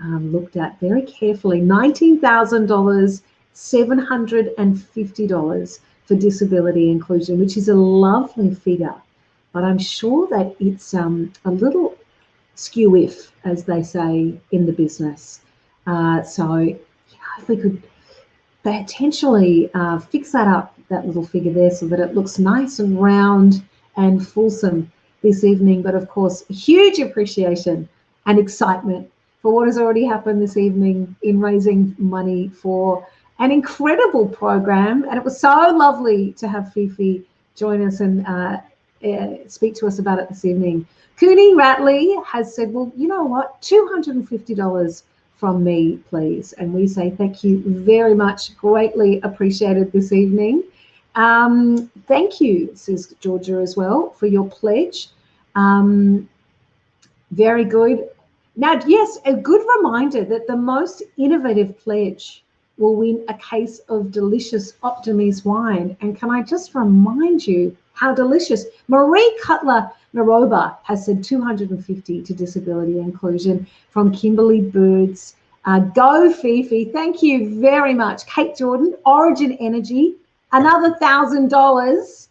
looked at very carefully. $19,000 $750 for disability inclusion, which is a lovely figure. But I'm sure that it's a little skew-if, as they say in the business. So if we could potentially fix that up, that little figure there, so that it looks nice and round and fulsome this evening. But of course, huge appreciation and excitement for what has already happened this evening in raising money for an incredible program. And it was so lovely to have Fifi join us and speak to us about it this evening. Cooney Ratley has said, well, you know what, $250 from me, please. And we say thank you very much, greatly appreciated this evening. Thank you, says Georgia as well, for your pledge. Very good. Now, yes, a good reminder that the most innovative pledge will win a case of delicious Optimise wine. And can I just remind you how delicious? Marie Cutler Naroba has said $250 to disability inclusion from Kimberly Birds. Go Fifi, thank you very much. Kate Jordan, Origin Energy, another $1,000.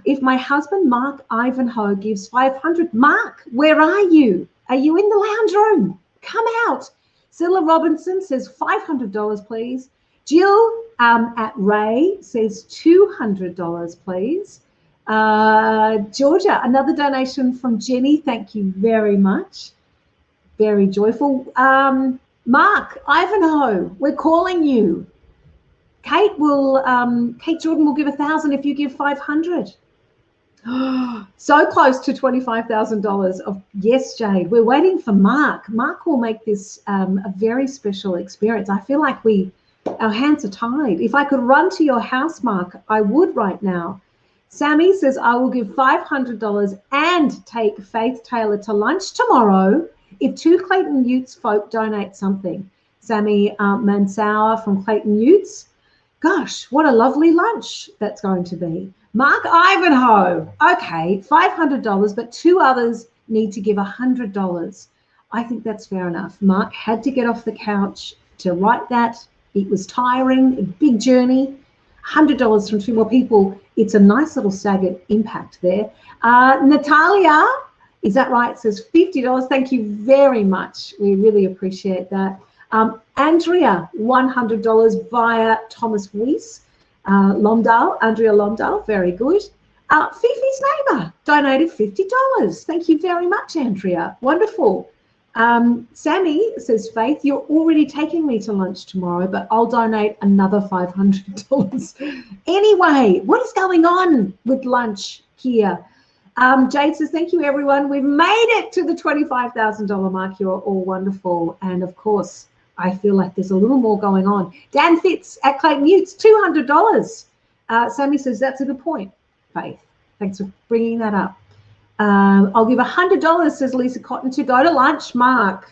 If my husband Mark Ivanhoe gives $500, Mark, where are you? Are you in the lounge room? Come out. Cilla Robinson says $500, please. Jill at Ray says $200, please. Georgia, another donation from Jenny. Thank you very much. Very joyful. Mark Ivanhoe, we're calling you. Kate Jordan will give $1,000 if you give 500. So close to $25,000 of yes, Jade. We're waiting for Mark. Mark will make this a very special experience. I feel like our hands are tied. If I could run to your house, Mark, I would right now. Sammy says, I will give $500 and take Faith Taylor to lunch tomorrow if 2 Clayton Utes folk donate something. Sammy Mansauer from Clayton Utes. Gosh, what a lovely lunch that's going to be. Mark Ivanhoe. Okay, $500, but 2 others need to give $100. I think that's fair enough. Mark had to get off the couch to write that. It was tiring, a big journey. $100 from 2 more people. It's a nice little staggered impact there. Natalia, is that right? Says $50. Thank you very much. We really appreciate that. Andrea, $100 via Thomas Weiss. Lomdale, Andrea Lomdale, very good. Fifi's neighbour donated $50. Thank you very much, Andrea. Wonderful. Sammy says, Faith, you're already taking me to lunch tomorrow, but I'll donate another $500. Anyway, what is going on with lunch here? Jade says, thank you, everyone. We've made it to the $25,000 mark. You're all wonderful. And, of course, I feel like there's a little more going on. Dan Fitz at Clayton Utes, $200. Sammy says, that's a good point, Faith. Thanks for bringing that up. I'll give $100, says Lisa Cotton, to go to lunch, Mark.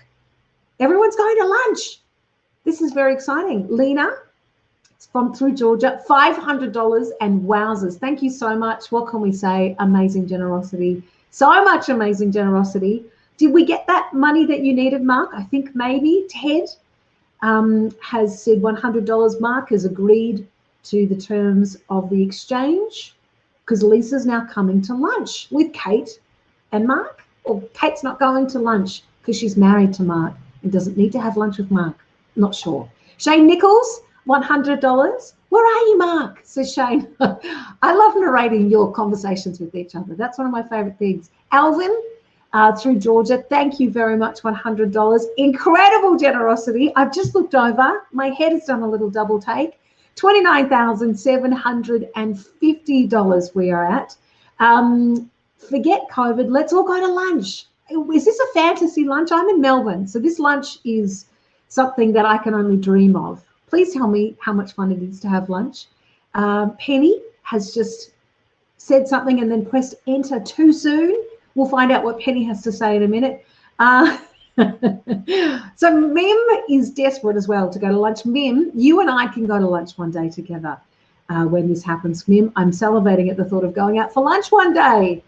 Everyone's going to lunch. This is very exciting. Lena, it's from through Georgia, $500 and wowzers. Thank you so much. What can we say? Amazing generosity. So much amazing generosity. Did we get that money that you needed, Mark? I think maybe. Ted has said $100. Mark has agreed to the terms of the exchange because Lisa's now coming to lunch with Kate and Mark. Or Kate's not going to lunch because she's married to Mark and doesn't need to have lunch with Mark. Not sure. Shane Nichols, $100. Where are you, Mark? Says Shane. I love narrating your conversations with each other. That's one of my favorite things. Alvin, through Georgia, thank you very much, $100. Incredible generosity. I've just looked over. My head has done a little double take. $29,750 we are at. Forget COVID. Let's all go to lunch. Is this a fantasy lunch? I'm in Melbourne, so this lunch is something that I can only dream of. Please tell me how much fun it is to have lunch. Penny has just said something and then pressed enter too soon. We'll find out what Penny has to say in a minute. So Mim is desperate as well to go to lunch. Mim, you and I can go to lunch one day together when this happens. Mim, I'm salivating at the thought of going out for lunch one day.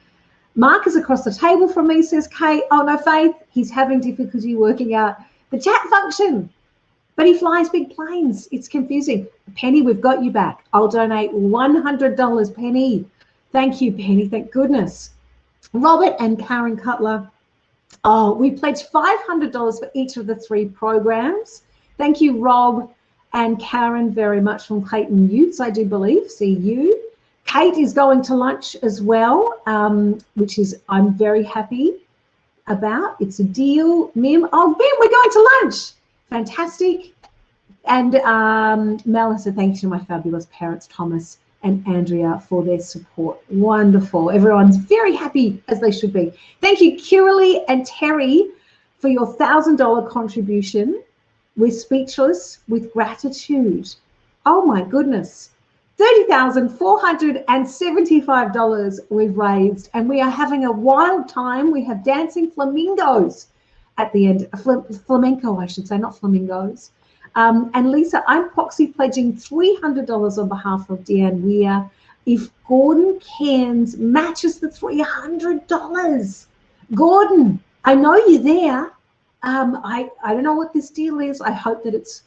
Mark is across the table from me, says Kate. Oh, no, Faith, he's having difficulty working out the chat function. but he flies big planes. It's confusing. Penny, we've got you back. I'll donate $100, Penny. Thank you, Penny. Thank goodness. Robert and Karen Cutler. Oh, we pledged $500 for each of the 3 programs. Thank you, Rob and Karen, very much from Clayton Utes, I do believe. See you. Kate is going to lunch as well, which is I'm very happy about. It's a deal. Mim, oh, Mim, we're going to lunch. Fantastic. And Melissa, thank you to my fabulous parents, Thomas and Andrea, for their support. Wonderful. Everyone's very happy, as they should be. Thank you, Kiralee and Terry, for your $1,000 contribution. We're speechless with gratitude. Oh my goodness. $30,475 we've raised, and we are having a wild time. We have dancing flamingos at the end. Flamenco, I should say, not flamingos. And Lisa, I'm proxy pledging $300 on behalf of Deanne Weir if Gordon Cairns matches the $300. Gordon, I know you're there. I don't know what this deal is. I hope that it's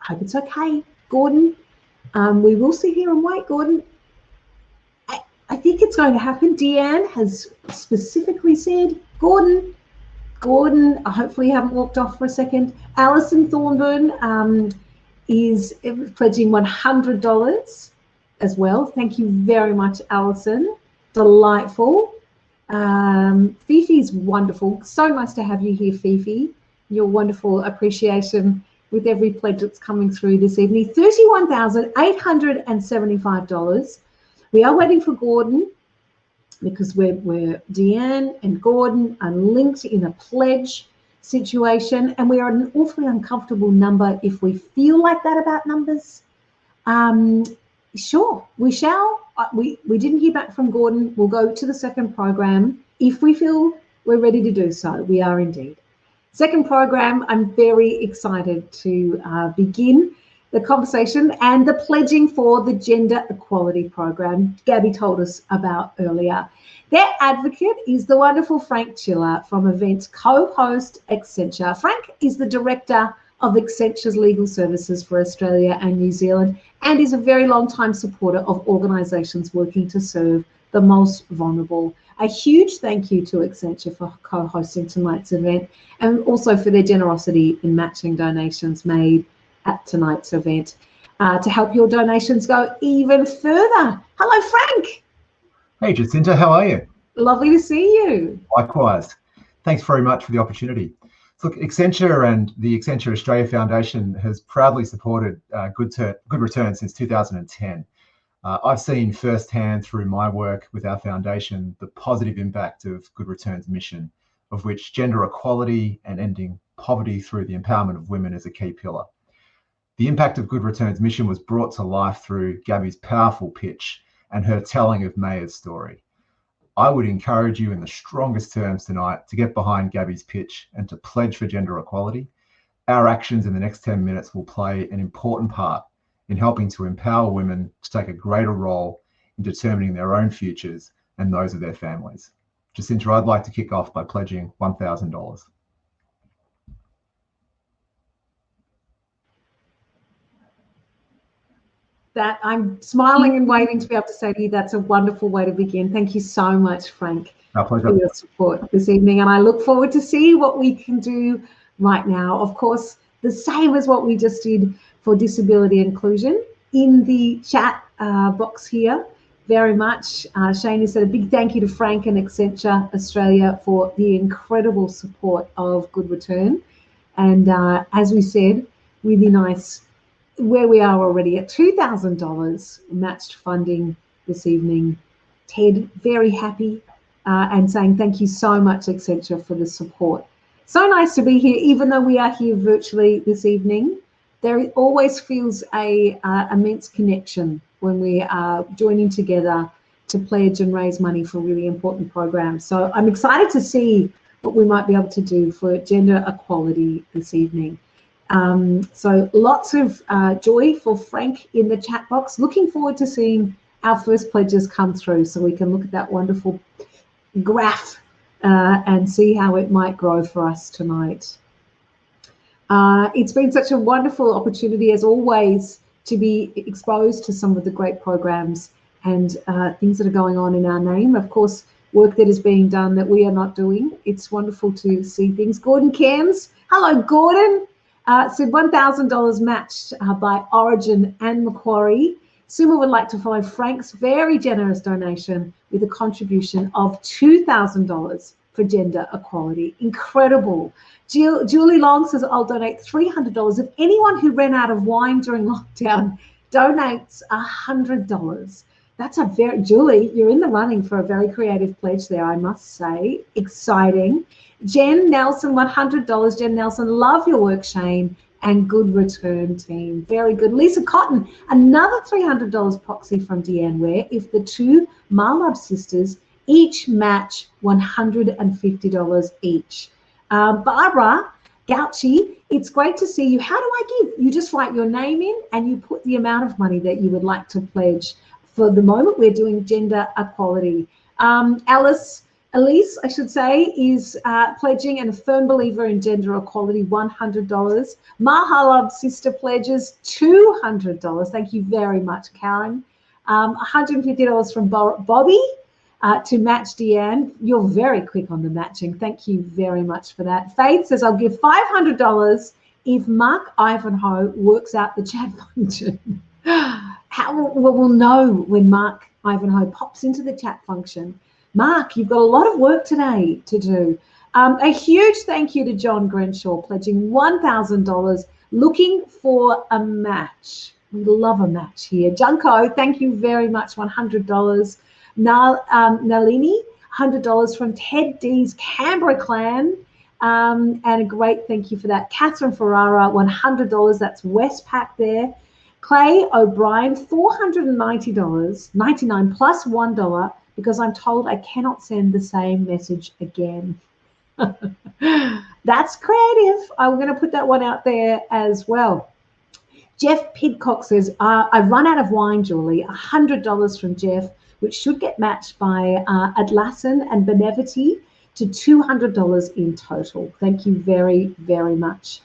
okay, Gordon. We will sit here and wait, Gordon. I think it's going to happen. Deanne has specifically said, Gordon, hopefully you haven't walked off for a second. Alison Thornburn is pledging $100 as well. Thank you very much, Alison. Delightful. Fifi's wonderful. So nice to have you here, Fifi. Your wonderful appreciation with every pledge that's coming through this evening. $31,875. We are waiting for Gordon because we're Deanne and Gordon are linked in a pledge situation, and we are at an awfully uncomfortable number if we feel like that about numbers. Sure, we shall. We didn't hear back from Gordon. We'll go to the second program if we feel we're ready to do so. We are indeed. Second program, I'm very excited to begin the conversation and the pledging for the Gender Equality Program Gabby told us about earlier. Their advocate is the wonderful Frank Chiller from events co-host Accenture. Frank is the director of Accenture's legal services for Australia and New Zealand and is a very long time supporter of organisations working to serve the most vulnerable. A huge thank you to Accenture for co-hosting tonight's event and also for their generosity in matching donations made at tonight's event to help your donations go even further. Hello, Frank. Hey, Jacinta, how are you? Lovely to see you. Likewise. Thanks very much for the opportunity. Look, Accenture and the Accenture Australia Foundation has proudly supported Good Return since 2010. I've seen firsthand through my work with our foundation the positive impact of Good Return's mission, of which gender equality and ending poverty through the empowerment of women is a key pillar. The impact of Good Return's mission was brought to life through Gabby's powerful pitch and her telling of Maya's story. I would encourage you in the strongest terms tonight to get behind Gabby's pitch and to pledge for gender equality. Our actions in the next 10 minutes will play an important part in helping to empower women to take a greater role in determining their own futures and those of their families. Jacinta, I'd like to kick off by pledging $1,000. That I'm smiling and waiting to be able to say to you, that's a wonderful way to begin. Thank you so much, Frank, for your support this evening. And I look forward to see what we can do right now. Of course, the same as what we just did for disability inclusion in the chat box here. Very much. Shane has said a big thank you to Frank and Accenture Australia for the incredible support of Good Return. And as we said, really nice where we are already at $2,000 matched funding this evening. Ted, very happy and saying thank you so much, Accenture, for the support. So nice to be here, even though we are here virtually this evening. There always feels a immense connection when we are joining together to pledge and raise money for really important programs. So I'm excited to see what we might be able to do for gender equality this evening. So lots of joy for Frank in the chat box. Looking forward to seeing our first pledges come through so we can look at that wonderful graph and see how it might grow for us tonight. It's been such a wonderful opportunity, as always, to be exposed to some of the great programs and things that are going on in our name. Of course, work that is being done that we are not doing. It's wonderful to see things. Gordon Cairns, hello, Gordon, said $1,000 matched by Origin and Macquarie. Suma would like to follow Frank's very generous donation with a contribution of $2,000 for gender equality. Incredible. Julie Long says, I'll donate $300. If anyone who ran out of wine during lockdown donates $100, that's a very, Julie, you're in the running for a very creative pledge there, I must say. Exciting. Jen Nelson, $100. Jen Nelson, love your work, Shane, and good return, team. Very good. Lisa Cotton, another $300 proxy from Deanne Ware if the two Marlab sisters each match $150 each. Barbara Gauchi, it's great to see you. How do I give? You just write your name in and you put the amount of money that you would like to pledge. For the moment, we're doing gender equality. Elise, I should say, is pledging and a firm believer in gender equality, $100. Mahalab sister pledges $200. Thank you very much, Karen. $150 from Bobby to match Deanne. You're very quick on the matching. Thank you very much for that. Faith says, I'll give $500 if Mark Ivanhoe works out the chat function. We'll know when Mark Ivanhoe pops into the chat function. Mark, you've got a lot of work today to do. A huge thank you to John Grenshaw, pledging $1,000, looking for a match. We love a match here. Junko, thank you very much, $100. Nalini, $100 from Ted D's Canberra clan, and a great thank you for that. Catherine Ferrara, $100, that's Westpac there. Clay O'Brien, $490, 99 plus $1, because I'm told I cannot send the same message again. That's creative. I'm going to put that one out there as well. Jeff Pidcock says, I've run out of wine, Julie. $100 from Jeff, which should get matched by Atlassian and Benevity to $200 in total. Thank you very, very much.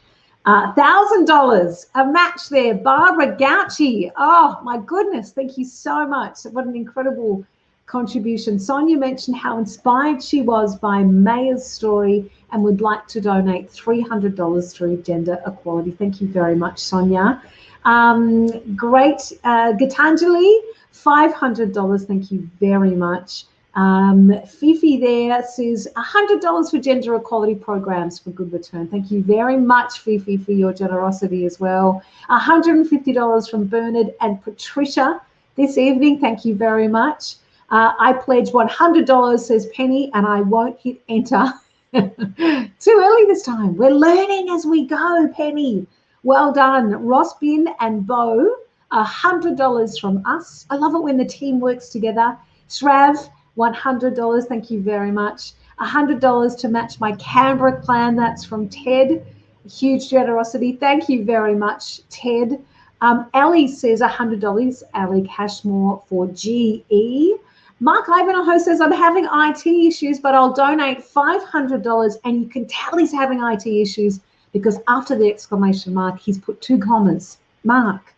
$1,000, a match there. Barbara Gauchi. Oh, my goodness. Thank you so much. What an incredible contribution. Sonia mentioned how inspired she was by Maya's story and would like to donate $300 through gender equality. Thank you very much, Sonia. Great. Gitanjali, $500. Thank you very much. Fifi there says $100 for gender equality programs for good return. Thank you very much, Fifi, for your generosity as well. $150 from Bernard and Patricia this evening. Thank you very much. I pledge $100, says Penny, and I won't hit enter. Too early this time. We're learning as we go, Penny. Well done. Ross Bin and Bo, $100 from us. I love it when the team works together. Shrav, $100. Thank you very much. $100 to match my Canberra clan. That's from Ted. Huge generosity. Thank you very much, Ted. Ellie says $100. Ellie Cashmore for GE. Mark Ivanhoe says, I'm having IT issues, but I'll donate $500. And you can tell he's having IT issues because after the exclamation mark, he's put 2 commas. Mark,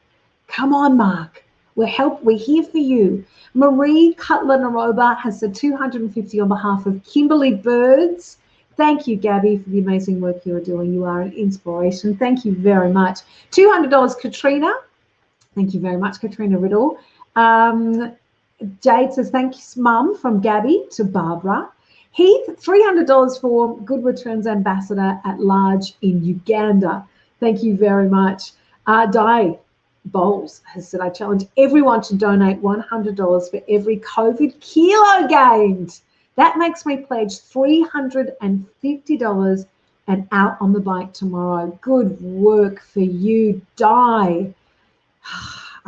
come on, Mark. We're here for you. Marie Cutler-Naroba has said $250 on behalf of Kimberly Birds. Thank you, Gabby, for the amazing work you are doing. You are an inspiration. Thank you very much. $200, Katrina. Thank you very much, Katrina Riddle. Jade says, thanks, Mum, from Gabby to Barbara. Heath, $300 for Good Returns Ambassador at Large in Uganda. Thank you very much. Di Bowles has said, I challenge everyone to donate $100 for every COVID kilo gained. That makes me pledge $350 and out on the bike tomorrow. Good work for you, Di.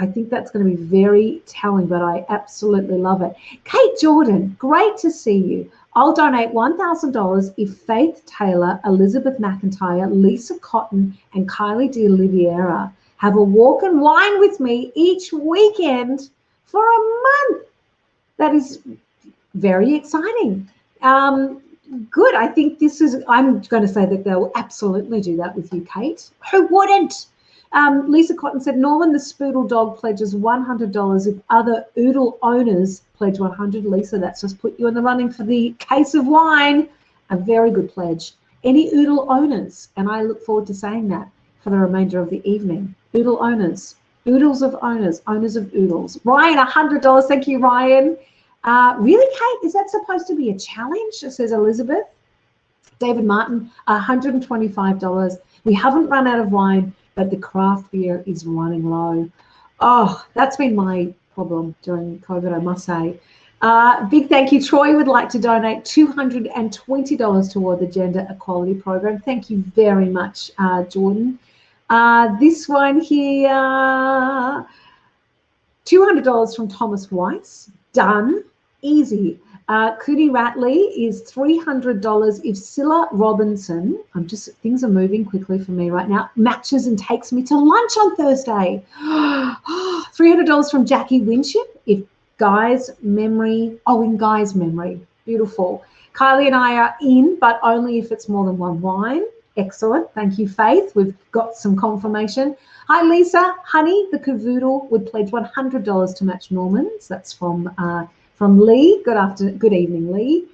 I think that's going to be very telling, but I absolutely love it. Kate Jordan, great to see you. I'll donate $1,000 if Faith Taylor, Elizabeth McIntyre, Lisa Cotton, and Kylie De Oliveira have a walk and wine with me each weekend for a month. That is very exciting. Good. I think this is, I'm going to say that they'll absolutely do that with you, Kate. Who wouldn't? Lisa Cotton said, Norman, the Spoodle dog pledges $100 if other Oodle owners pledge 100. Lisa, that's just put you in the running for the case of wine. A very good pledge. Any Oodle owners, and I look forward to saying that for the remainder of the evening. Oodle owners, oodles of owners, owners of oodles. Ryan, $100. Thank you, Ryan. Really, Kate? Is that supposed to be a challenge? Says Elizabeth. David Martin, $125. We haven't run out of wine, but the craft beer is running low. Oh, that's been my problem during COVID, I must say. Big thank you. Troy would like to donate $220 toward the Gender Equality Program. Thank you very much, Jordan. This one here, $200 from Thomas Weiss. Done. Easy. Cootie Ratley is $300 if Scylla Robinson, things are moving quickly for me right now, matches and takes me to lunch on Thursday. $300 from Jackie Winship if Guy's memory, in Guy's memory. Beautiful. Kylie and I are in, but only if it's more than one wine. Excellent. Thank you, Faith. We've got some confirmation. Hi, Lisa. Honey, the Cavoodle would pledge $100 to match Norman's. That's from Lee. Good evening, Lee.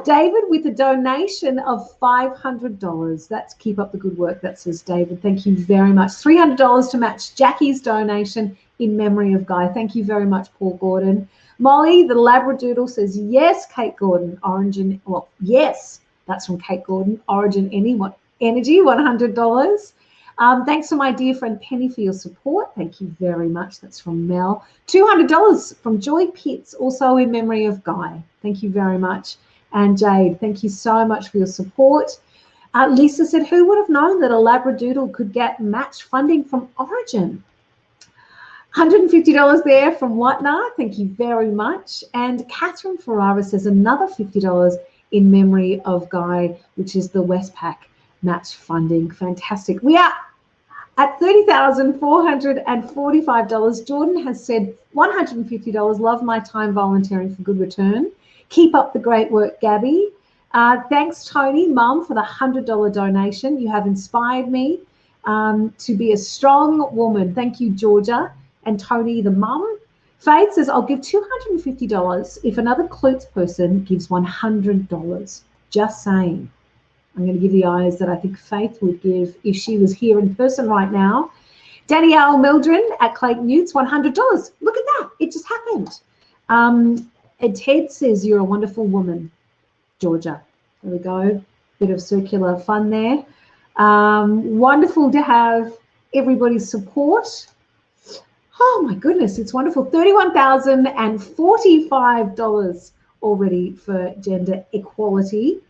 David with a donation of $500. That's keep up the good work, that says David. Thank you very much. $300 to match Jackie's donation in memory of Guy. Thank you very much, Paul Gordon. Molly, the Labradoodle, says yes, Kate Gordon. Yes, that's from Kate Gordon. Origin Energy, $100. Thanks to my dear friend Penny for your support. Thank you very much. That's from Mel. $200 from Joy Pitts, also in memory of Guy. Thank you very much. And Jade, thank you so much for your support. Lisa said, who would have known that a Labradoodle could get match funding from Origin? $150 there from Watnar. Thank you very much. And Catherine Ferrara says another $50 in memory of Guy, which is the Westpac match funding. Fantastic. We are at $30,445. Jordan has said $150. Love my time volunteering for good return. Keep up the great work, Gabby. Thanks, Tony, Mum, for the $100 donation. You have inspired me to be a strong woman. Thank you, Georgia. And Tony, the mum. Faith says, I'll give $250 if another Klutz person gives $100. Just saying. I'm going to give the eyes that I think Faith would give if she was here in person right now. Danielle Mildren at Clayton Utes, $100. Look at that. It just happened. And Ted says, you're a wonderful woman, Georgia. There we go. Bit of circular fun there. Wonderful to have everybody's support. Oh, my goodness. It's wonderful. $31,045 already for gender equality,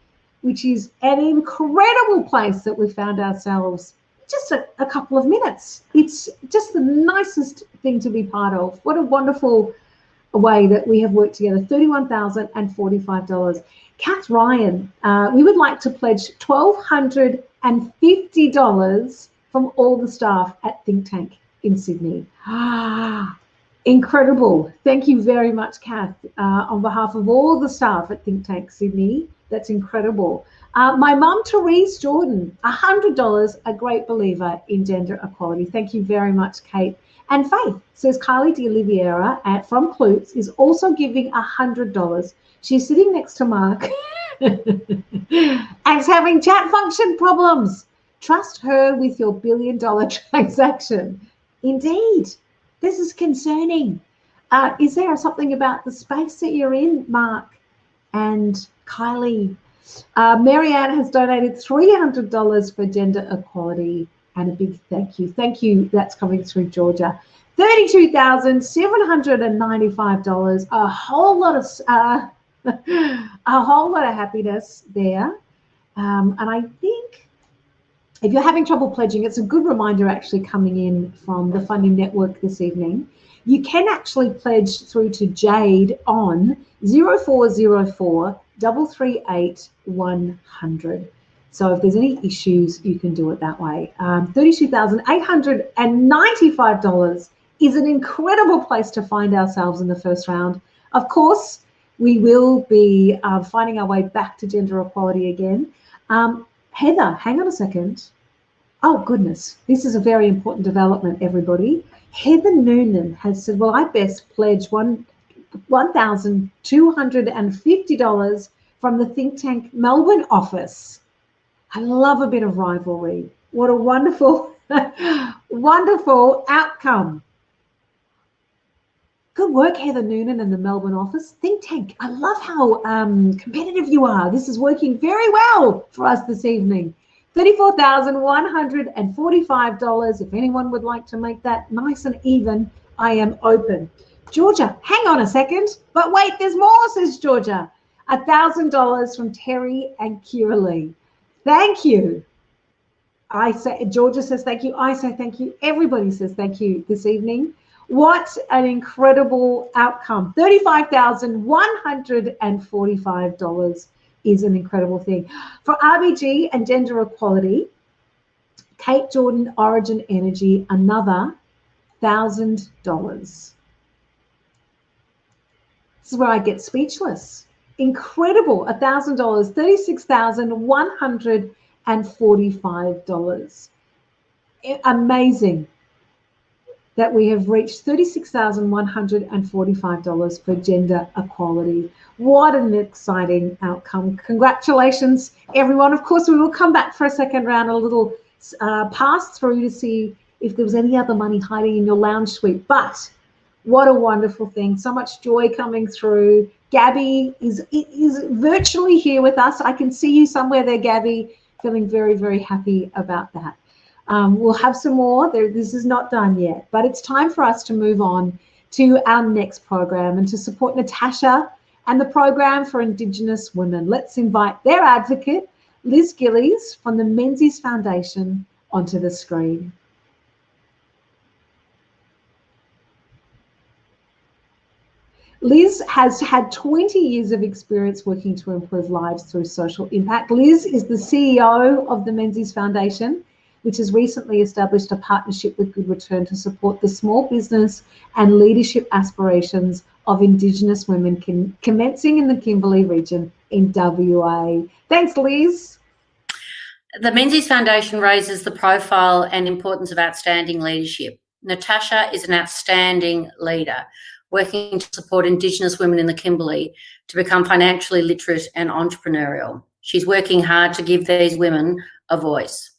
which is an incredible place that we found ourselves just a couple of minutes. It's just the nicest thing to be part of. What a wonderful way that we have worked together. $31,045. Kath Ryan, we would like to pledge $1,250 from all the staff at Think Tank in Sydney. Incredible. Thank you very much, Kath, on behalf of all the staff at Think Tank Sydney. That's incredible. My mum, Therese Jordan, $100, a great believer in gender equality. Thank you very much, Kate. And Faith says Kylie de Oliveira from Klutz is also giving $100. She's sitting next to Mark and is having chat function problems. Trust her with your $1 billion transaction. Indeed, this is concerning. Is there something about the space that you're in, Mark and Kylie? Marianne has donated $300 for gender equality, and a big thank you. Thank you. That's coming through Georgia. $32,795. A whole lot of happiness there. And I think if you're having trouble pledging, it's a good reminder actually coming in from the Funding Network this evening. You can actually pledge through to Jade on 0404 338 100. So if there's any issues, you can do it that way. $32,895 is an incredible place to find ourselves in the first round. Of course, we will be finding our way back to gender equality again. Heather, hang on a second. Oh, goodness. This is a very important development, everybody. Heather Noonan has said, well, I best pledge $1,250 from the think tank Melbourne office. I love a bit of rivalry. What a wonderful, wonderful outcome. Good work, Heather Noonan and the Melbourne office. Think tank. I love how competitive you are. This is working very well for us this evening. $34,145. If anyone would like to make that nice and even, I am open. Georgia, hang on a second. But wait, there's more, says Georgia. $1,000 from Terry and Kiralee. Thank you. I say, Georgia says thank you. I say thank you. Everybody says thank you this evening. What an incredible outcome. $35,145 is an incredible thing. For RBG and gender equality, Kate Jordan, Origin Energy, another $1,000. This is where I get speechless. Incredible, $1,000, $36,145. Amazing that we have reached $36,145 for gender equality. What an exciting outcome. Congratulations, everyone. Of course, we will come back for a second round, a little pass through to see if there was any other money hiding in your lounge suite. But what a wonderful thing. So much joy coming through. Gabby is virtually here with us. I can see you somewhere there, Gabby, feeling very, very happy about that. We'll have some more. This is not done yet, but it's time for us to move on to our next program and to support Natasha and the program for Indigenous women. Let's invite their advocate, Liz Gillies from the Menzies Foundation, onto the screen. Liz has had 20 years of experience working to improve lives through social impact. Liz is the CEO of the Menzies Foundation, which has recently established a partnership with Good Return to support the small business and leadership aspirations of Indigenous women commencing in the Kimberley region in WA. Thanks, Liz. The Menzies Foundation raises the profile and importance of outstanding leadership. Natasha is an outstanding leader, working to support Indigenous women in the Kimberley to become financially literate and entrepreneurial. She's working hard to give these women a voice.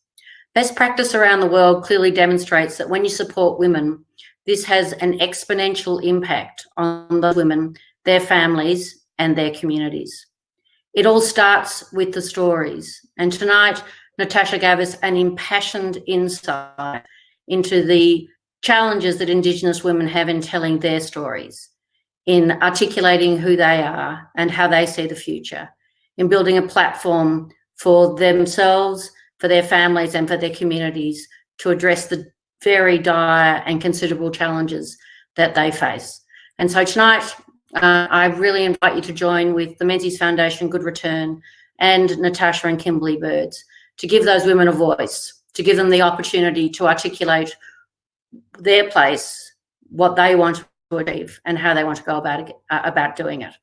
Best practice around the world clearly demonstrates that when you support women, this has an exponential impact on those women, their families, and their communities. It all starts with the stories. And tonight, Natasha gave us an impassioned insight into the challenges that Indigenous women have in telling their stories, in articulating who they are and how they see the future, in building a platform for themselves, for their families and for their communities to address the very dire and considerable challenges that they face. And so tonight, I really invite you to join with the Menzies Foundation, Good Return, and Natasha and Kimberley Birds to give those women a voice, to give them the opportunity to articulate their place, what they want to achieve and how they want to go about doing it.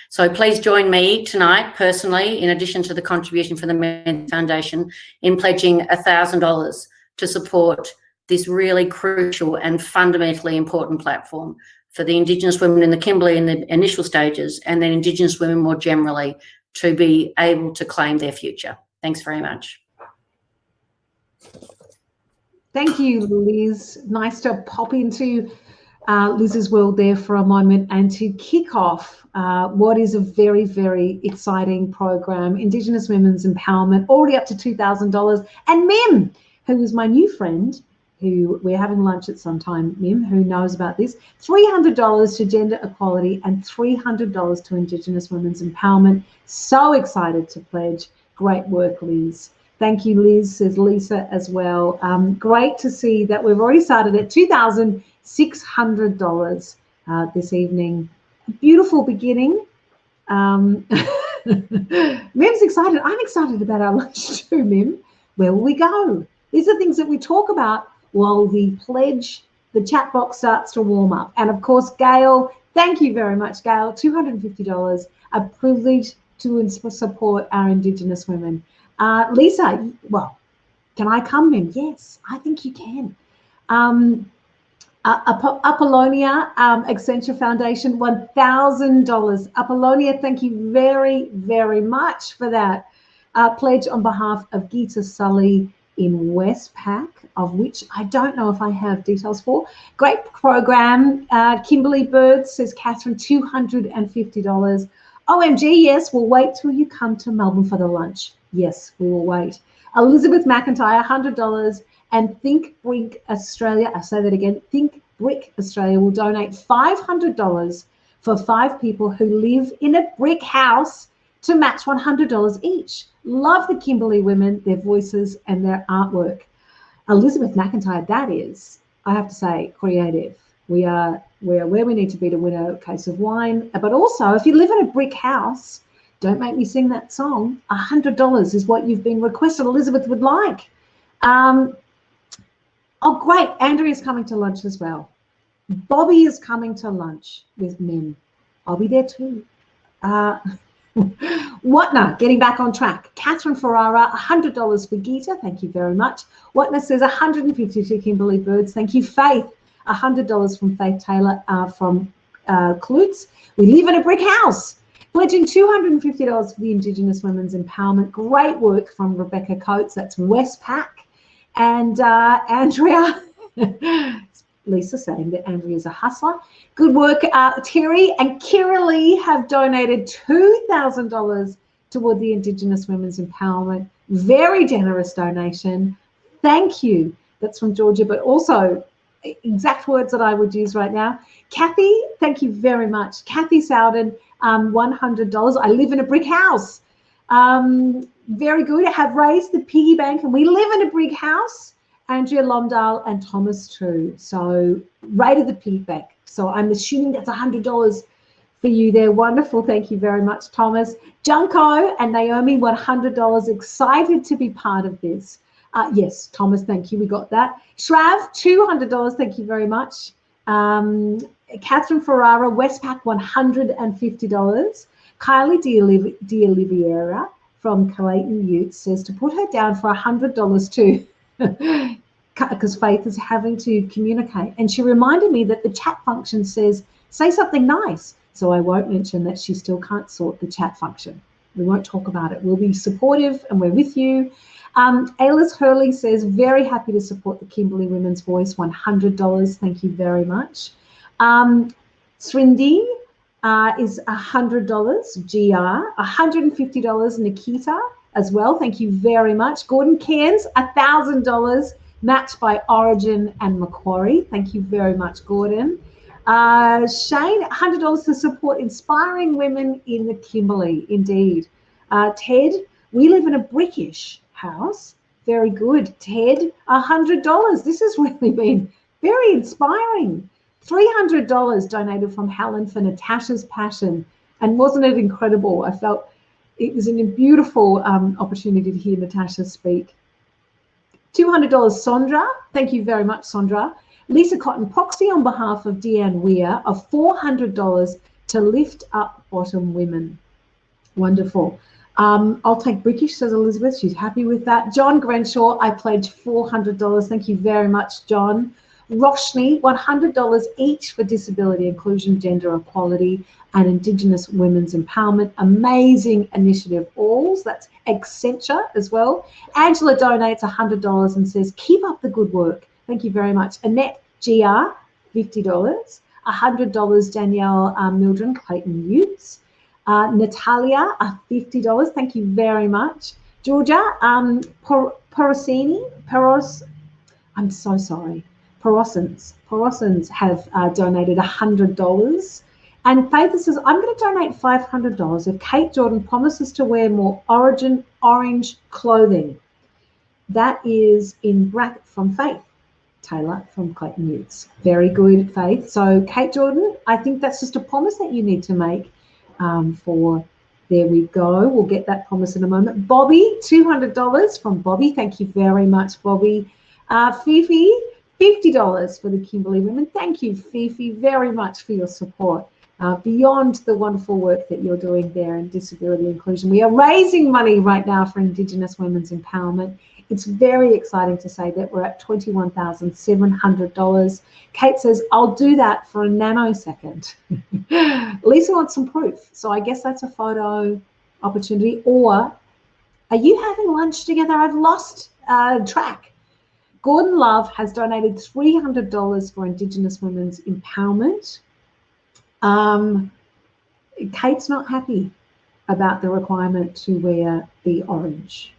So please join me tonight personally, in addition to the contribution from the Menzies Foundation, in pledging $1,000 to support this really crucial and fundamentally important platform for the Indigenous women in the Kimberley in the initial stages, and then Indigenous women more generally to be able to claim their future. Thanks very much. Thank you, Liz. Nice to pop into Liz's world there for a moment and to kick off what is a very, very exciting program, Indigenous Women's Empowerment, already up to $2,000. And Mim, who is my new friend, who we're having lunch at some time, Mim, who knows about this, $300 to gender equality and $300 to Indigenous Women's Empowerment. So excited to pledge. Great work, Liz. Thank you, Liz, says Lisa as well. Great to see that we've already started at $2,600 this evening. Beautiful beginning. Mim's excited. I'm excited about our lunch too, Mim. Where will we go? These are things that we talk about while the pledge, the chat box starts to warm up. And of course, Gail, Thank you very much, Gail. $250, a privilege to support our Indigenous women. Lisa, well, can I come in? Yes, I think you can. Apollonia, Accenture Foundation, $1,000. Apollonia, thank you very, very much for that pledge on behalf of Geeta Sully in Westpac, of which I don't know if I have details for. Great program. Kimberly Bird says, Catherine, $250. OMG, yes, we'll wait till you come to Melbourne for the lunch. Yes, we will wait. Elizabeth McIntyre, $100. And Think Brick Australia, I say that again, Think Brick Australia will donate $500 for 5 people who live in a brick house to match $100 each. Love the Kimberley women, their voices and their artwork. Elizabeth McIntyre, that is, I have to say, creative. We are where we need to be to win a case of wine. But also, if you live in a brick house, don't make me sing that song. $100 is what you've been requested. Elizabeth would like. Oh, great. Andrea's coming to lunch as well. Bobby is coming to lunch with Min. I'll be there too. Whatna, getting back on track. Catherine Ferrara, $100 for Geeta. Thank you very much. Whatna says $150 to Kimberly Birds. Thank you. Faith, $100 from Faith Taylor from Klutz. We live in a brick house. Pledging $250 for the Indigenous Women's Empowerment. Great work from Rebecca Coates. That's Westpac. And Andrea, Lisa saying that Andrea's a hustler. Good work. Terry and Kira Lee have donated $2,000 toward the Indigenous Women's Empowerment. Very generous donation. Thank you. That's from Georgia, but also exact words that I would use right now. Kathy, thank you very much. Kathy Sowden, $100. I live in a brick house. Very good. Have raised the piggy bank and we live in a brick house. Andrea Lomdale and Thomas too. So rated the piggy bank. So I'm assuming that's $100 for you there. Wonderful. Thank you very much, Thomas. Junko and Naomi, $100. Excited to be part of this. Yes, Thomas, thank you. We got that. Shrav, $200. Thank you very much. Catherine Ferrara, Westpac, $150. Kylie D'Oliveira from Clayton Ute says to put her down for $100 too, because Faith is having to communicate. And she reminded me that the chat function says, say something nice. So I won't mention that she still can't sort the chat function. We won't talk about it. We'll be supportive and we're with you. Aylis Hurley says, very happy to support the Kimberley Women's Voice, $100. Thank you very much. Srindi is $100, GR, $150, Nikita as well. Thank you very much. Gordon Cairns, $1,000, matched by Origin and Macquarie. Thank you very much, Gordon. Shane, $100 to support inspiring women in the Kimberley, indeed. Ted, we live in a brickish house. Very good. Ted, $100. This has really been very inspiring. $300 donated from Helen for Natasha's passion. And wasn't it incredible? I felt it was a beautiful opportunity to hear Natasha speak. $200, Sondra. Thank you very much, Sondra. Lisa Cotton Proxy on behalf of Deanne Weir of $400 to lift up bottom women. Wonderful. I'll take British, says Elizabeth. She's happy with that. John Grenshaw, I pledge $400. Thank you very much, John. Roshni, $100 each for disability inclusion, gender equality, and Indigenous women's empowerment. Amazing initiative, alls. That's Accenture as well. Angela donates $100 and says, keep up the good work. Thank you very much. Annette, GR, $50. $100, Danielle Mildren, Clayton Utes. Natalia, $50. Thank you very much. Georgia, I'm so sorry. Perosans have donated $100. And Faith says, I'm going to donate $500 if Kate Jordan promises to wear more Origin orange clothing. That is in bracket from Faith Taylor from Clayton Utes. Very good, Faith. So Kate Jordan, I think that's just a promise that you need to make there we go. We'll get that promise in a moment. Bobby, $200 from Bobby. Thank you very much, Bobby. Fifi, $50 for the Kimberley women. Thank you, Fifi, very much for your support. beyond the wonderful work that you're doing there in disability inclusion. We are raising money right now for Indigenous women's empowerment. It's very exciting to say that we're at $21,700. Kate says, I'll do that for a nanosecond. Lisa wants some proof. So I guess that's a photo opportunity. Or are you having lunch together? I've lost track. Gordon Love has donated $300 for Indigenous women's empowerment. Kate's not happy about the requirement to wear the orange.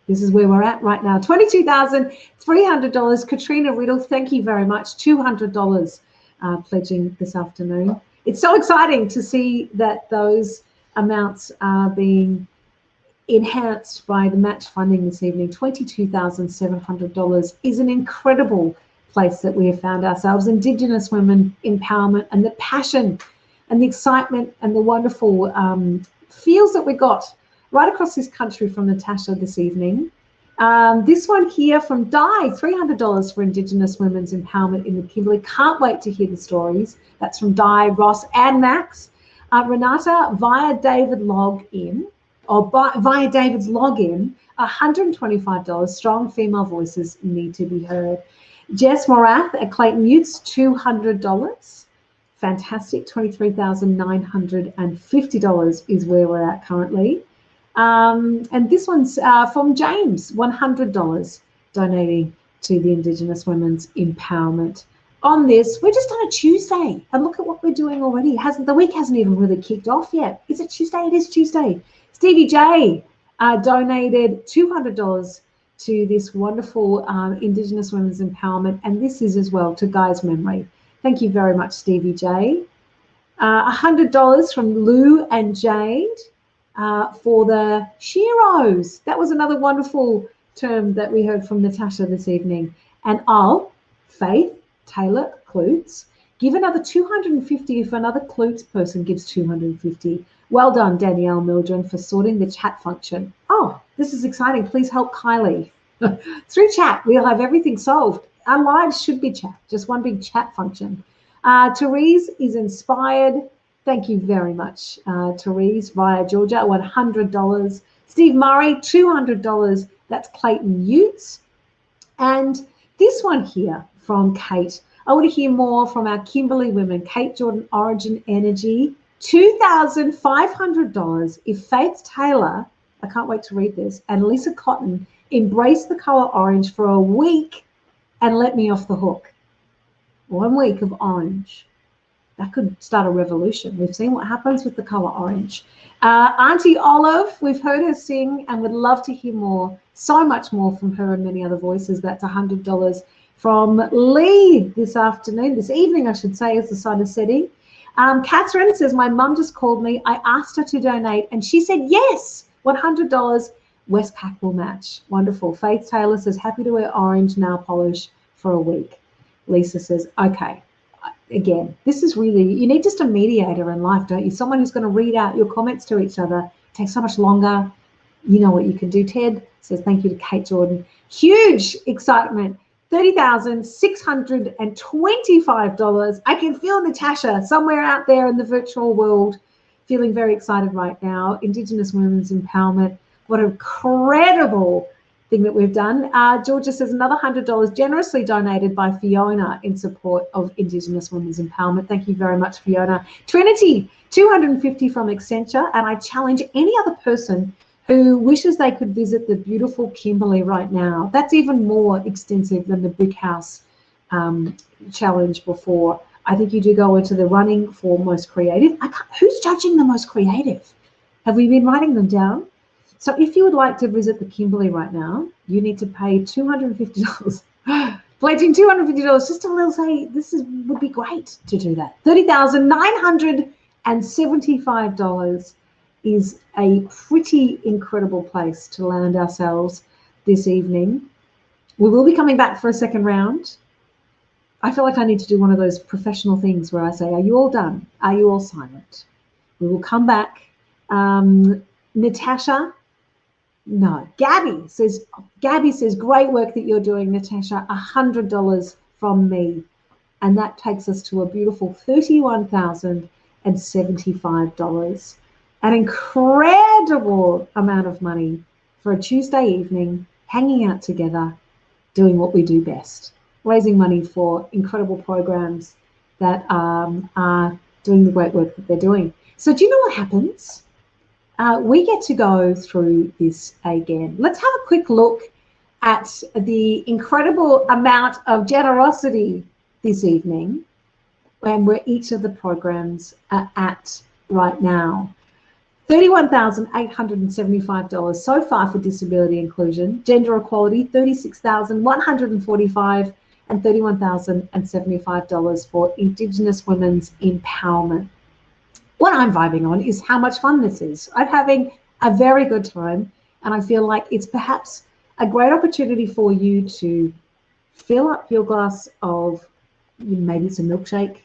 This is where we're at right now. $22,300. Katrina Riddle, thank you very much. $200 pledging this afternoon. It's so exciting to see that those amounts are being enhanced by the match funding this evening. $22,700 is an incredible place that we have found ourselves. Indigenous women empowerment and the passion and the excitement and the wonderful feels that we got right across this country from Natasha this evening. This one here from Di, $300 for Indigenous women's empowerment in the Kimberley. Can't wait to hear the stories. That's from Di, Ross and Max. Renata, via David login, or via David's login, $125. Strong female voices need to be heard. Jess Morath at Clayton Utes, $200. Fantastic. $23,950 is where we're at currently. And this one's from James, $100 donating to the Indigenous Women's Empowerment. On this, we're just on a Tuesday, and look at what we're doing already. The week hasn't even really kicked off yet. Is it Tuesday? It is Tuesday. Stevie J donated $200 to this wonderful Indigenous Women's Empowerment, and this is as well to Guy's memory. Thank you very much, Stevie J. $100 from Lou and Jade for the Sheroes. That was another wonderful term that we heard from Natasha this evening. And Faith Taylor Klutz, give another $250 if another Klutz person gives $250. Well done, Danielle Mildren, for sorting the chat function. Oh, this is exciting. Please help Kylie. Through chat, we'll have everything solved. Our lives should be chat, just one big chat function. Therese is inspired. Thank you very much, Therese, via Georgia, $100. Steve Murray, $200. That's Clayton Utes. And this one here from Kate. I want to hear more from our Kimberley women. Kate Jordan, Origin Energy, $2,500 if Faith Taylor, I can't wait to read this, and Lisa Cotton embrace the colour orange for a week and let me off the hook. 1 week of orange. That could start a revolution. We've seen what happens with the colour orange. Auntie Olive, we've heard her sing and would love to hear more, so much more from her and many other voices. That's $100 from Lee this evening, I should say, as the sun is setting. Catherine says, my mum just called me. I asked her to donate and she said yes, $100. Westpac will match. Wonderful. Faith Taylor says, happy to wear orange nail polish for a week. Lisa says, okay. Again, this is really, you need just a mediator in life, don't you? Someone who's going to read out your comments to each other. It takes so much longer. You know what you can do. Ted says, thank you to Kate Jordan. Huge excitement. $30,625. I can feel Natasha somewhere out there in the virtual world feeling very excited right now. Indigenous Women's Empowerment. What a credible thing that we've done. Georgia says another $100 generously donated by Fiona in support of Indigenous Women's Empowerment. Thank you very much, Fiona. Trinity, $250 from Accenture. And I challenge any other person who wishes they could visit the beautiful Kimberley right now. That's even more extensive than the Big House challenge before. I think you do go into the running for most creative. Who's judging the most creative? Have we been writing them down? So if you would like to visit the Kimberley right now, you need to pay $250. Pledging $250 just to say would be great to do that. $30,975 is a pretty incredible place to land ourselves this evening. We will be coming back for a second round. I feel like I need to do one of those professional things where I say, are you all done? Are you all silent? We will come back. Natasha, no. Gabby says, great work that you're doing, Natasha. $100 from me. And that takes us to a beautiful $31,700. $1,275. An incredible amount of money for a Tuesday evening, hanging out together, doing what we do best, raising money for incredible programs that are doing the great work that they're doing. So do you know what happens? We get to go through this again. Let's have a quick look at the incredible amount of generosity this evening and where each of the programs are at right now. $31,875 so far for disability inclusion, gender equality, $36,145, and $31,075 for Indigenous women's empowerment. What I'm vibing on is how much fun this is. I'm having a very good time, and I feel like it's perhaps a great opportunity for you to fill up your glass of, maybe it's a milkshake,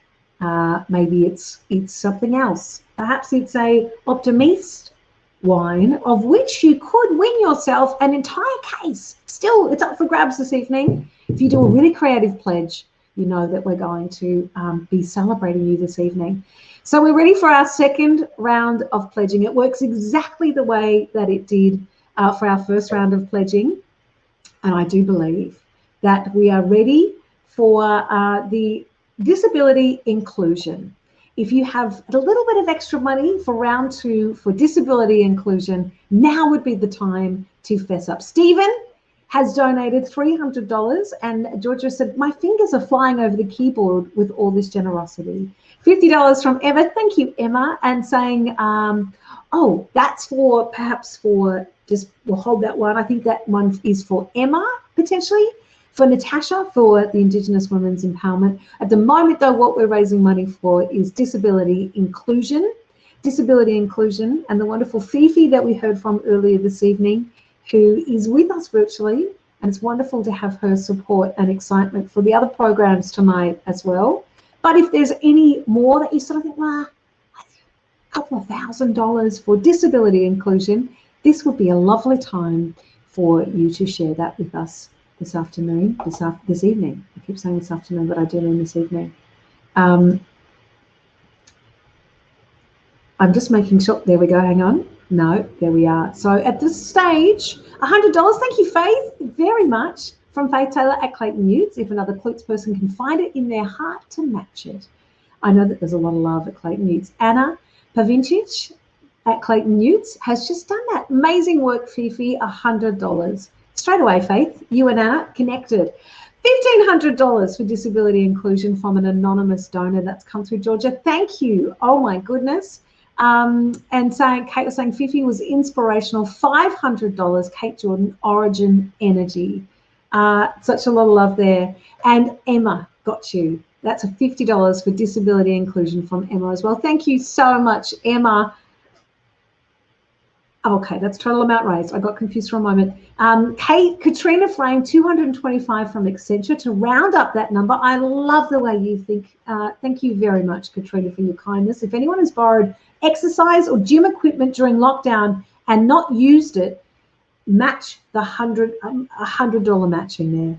maybe it's something else. Perhaps it's a Optimist wine, of which you could win yourself an entire case. Still, it's up for grabs this evening. If you do a really creative pledge, you know that we're going to be celebrating you this evening. So we're ready for our second round of pledging. It works exactly the way that it did for our first round of pledging. And I do believe that we are ready for the disability inclusion. If you have a little bit of extra money for round 2 for disability inclusion, now would be the time to fess up. Stephen has donated $300, and Georgia said, my fingers are flying over the keyboard with all this generosity. $50 from Emma. Thank you, Emma. And saying, oh, that's for, perhaps for, just we'll hold that one. I think that one is for Emma, potentially. For Natasha, for the Indigenous Women's Empowerment. At the moment, though, what we're raising money for is disability inclusion. Disability inclusion, and the wonderful Fifi that we heard from earlier this evening, who is with us virtually, and it's wonderful to have her support and excitement for the other programs tonight as well. But if there's any more that you sort of think, well, a couple of $1,000 for disability inclusion, this would be a lovely time for you to share that with us this afternoon, this evening. I keep saying this afternoon, but I do mean this evening. I'm just making sure, there we go, hang on. No, there we are. So at this stage, $100, thank you, Faith, very much, from Faith Taylor at Clayton Utes. If another Clutes person can find it in their heart to match it. I know that there's a lot of love at Clayton Utes. Anna Pavincic at Clayton Utes has just done that. Amazing work, Fifi, $100. Straight away, Faith, you and Anna connected. $1,500 for disability inclusion from an anonymous donor. That's come through, Georgia. Thank you. Oh my goodness. And saying, Kate was saying Fifi was inspirational. $500, Kate Jordan, Origin Energy. Such a lot of love there. And Emma got you. That's a $50 for disability inclusion from Emma as well. Thank you so much, Emma. Okay, that's total amount raised. I got confused for a moment. Katrina Frame, $225 from Accenture to round up that number. I love the way you think. Thank you very much, Katrina, for your kindness. If anyone has borrowed exercise or gym equipment during lockdown and not used it, match the $100 matching there.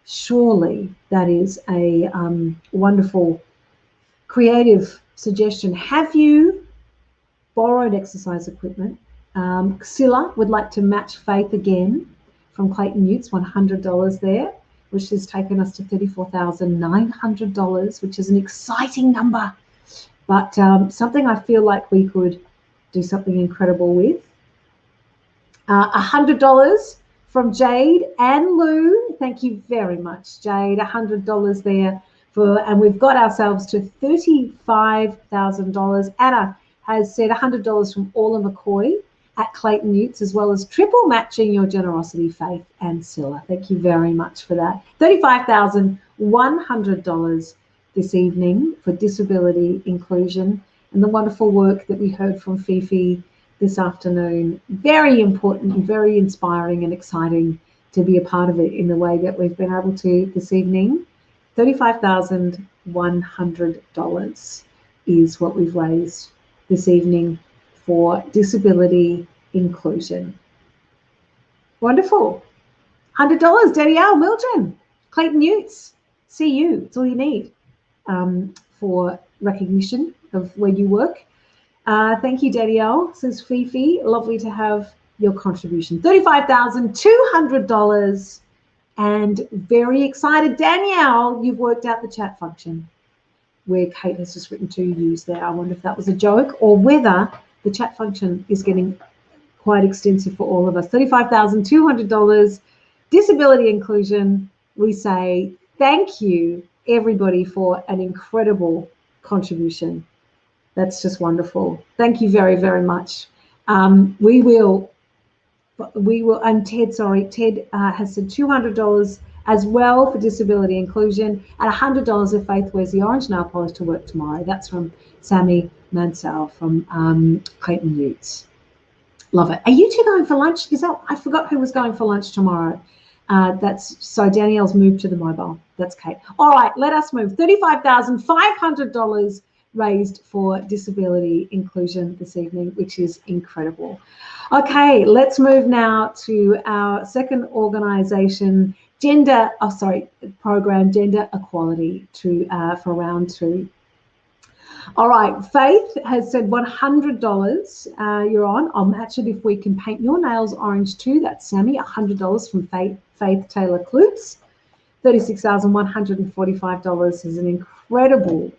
Surely that is a wonderful, creative suggestion. Have you borrowed exercise equipment? Scylla would like to match Faith again from Clayton Utes, $100 there, which has taken us to $34,900, which is an exciting number, but something I feel like we could do something incredible with. $100 from Jade and Lou. Thank you very much, Jade. $100 there for, and we've got ourselves to $35,000. Anna has said $100 from Orla McCoy at Clayton Utes, as well as triple matching your generosity, Faith and Scylla. Thank you very much for that. $35,100 this evening for disability inclusion, and the wonderful work that we heard from Fifi this afternoon. Very important and very inspiring and exciting to be a part of it in the way that we've been able to this evening. $35,100 is what we've raised this evening for disability inclusion. Wonderful. $100, Danielle Mildren, Clayton Utes. See you. It's all you need for recognition of where you work. Thank you, Danielle, says Fifi. Lovely to have your contribution. $35,200. And very excited, Danielle, you've worked out the chat function where Kate has just written to use there. I wonder if that was a joke or whether the chat function is getting quite extensive for all of us. $35,200, disability inclusion. We say thank you, everybody, for an incredible contribution. That's just wonderful. Thank you very, very much. We will, and Ted has said $200 as well for disability inclusion, and $100 if Faith wears the orange nail polish to work tomorrow. That's from Sammy Mansell from Clayton Utes. Love it. Are you two going for lunch? I forgot who was going for lunch tomorrow. So Danielle's moved to the mobile. That's Kate. All right, let us move. $35,500 raised for disability inclusion this evening, which is incredible. Okay, let's move now to our second organisation, program Gender Equality for round 2. All right, Faith has said $100. You're on. I'll match it if we can paint your nails orange too. That's Sammy. $100 from Faith Taylor Klutz. $36,145 is an incredible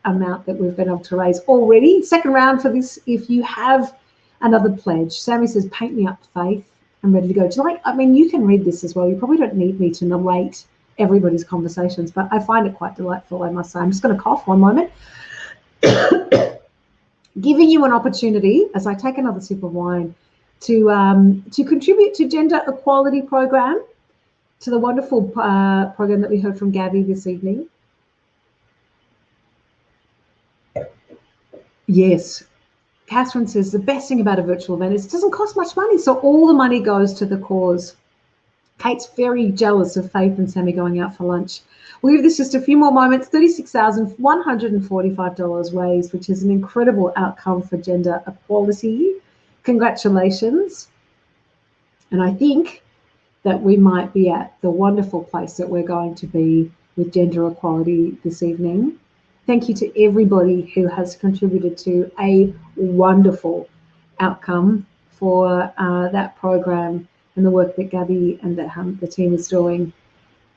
amount that we've been able to raise already. Second round for this. If you have another pledge, Sammy says, "Paint me up, Faith. I'm ready to go." Do you like? I mean, you can read this as well. You probably don't need me to narrate everybody's conversations, but I find it quite delightful, I must say. I'm just going to cough one moment. Giving you an opportunity, as I take another sip of wine, to contribute to Gender Equality Program, to the wonderful program that we heard from Gabby this evening. Yes, Catherine says the best thing about a virtual event is it doesn't cost much money, so all the money goes to the cause. Kate's very jealous of Faith and Sammy going out for lunch. We'll give this just a few more moments. $36,145 raised, which is an incredible outcome for gender equality. Congratulations. And I think that we might be at the wonderful place that we're going to be with gender equality this evening. Thank you to everybody who has contributed to a wonderful outcome for that program and the work that Gabby and the team is doing.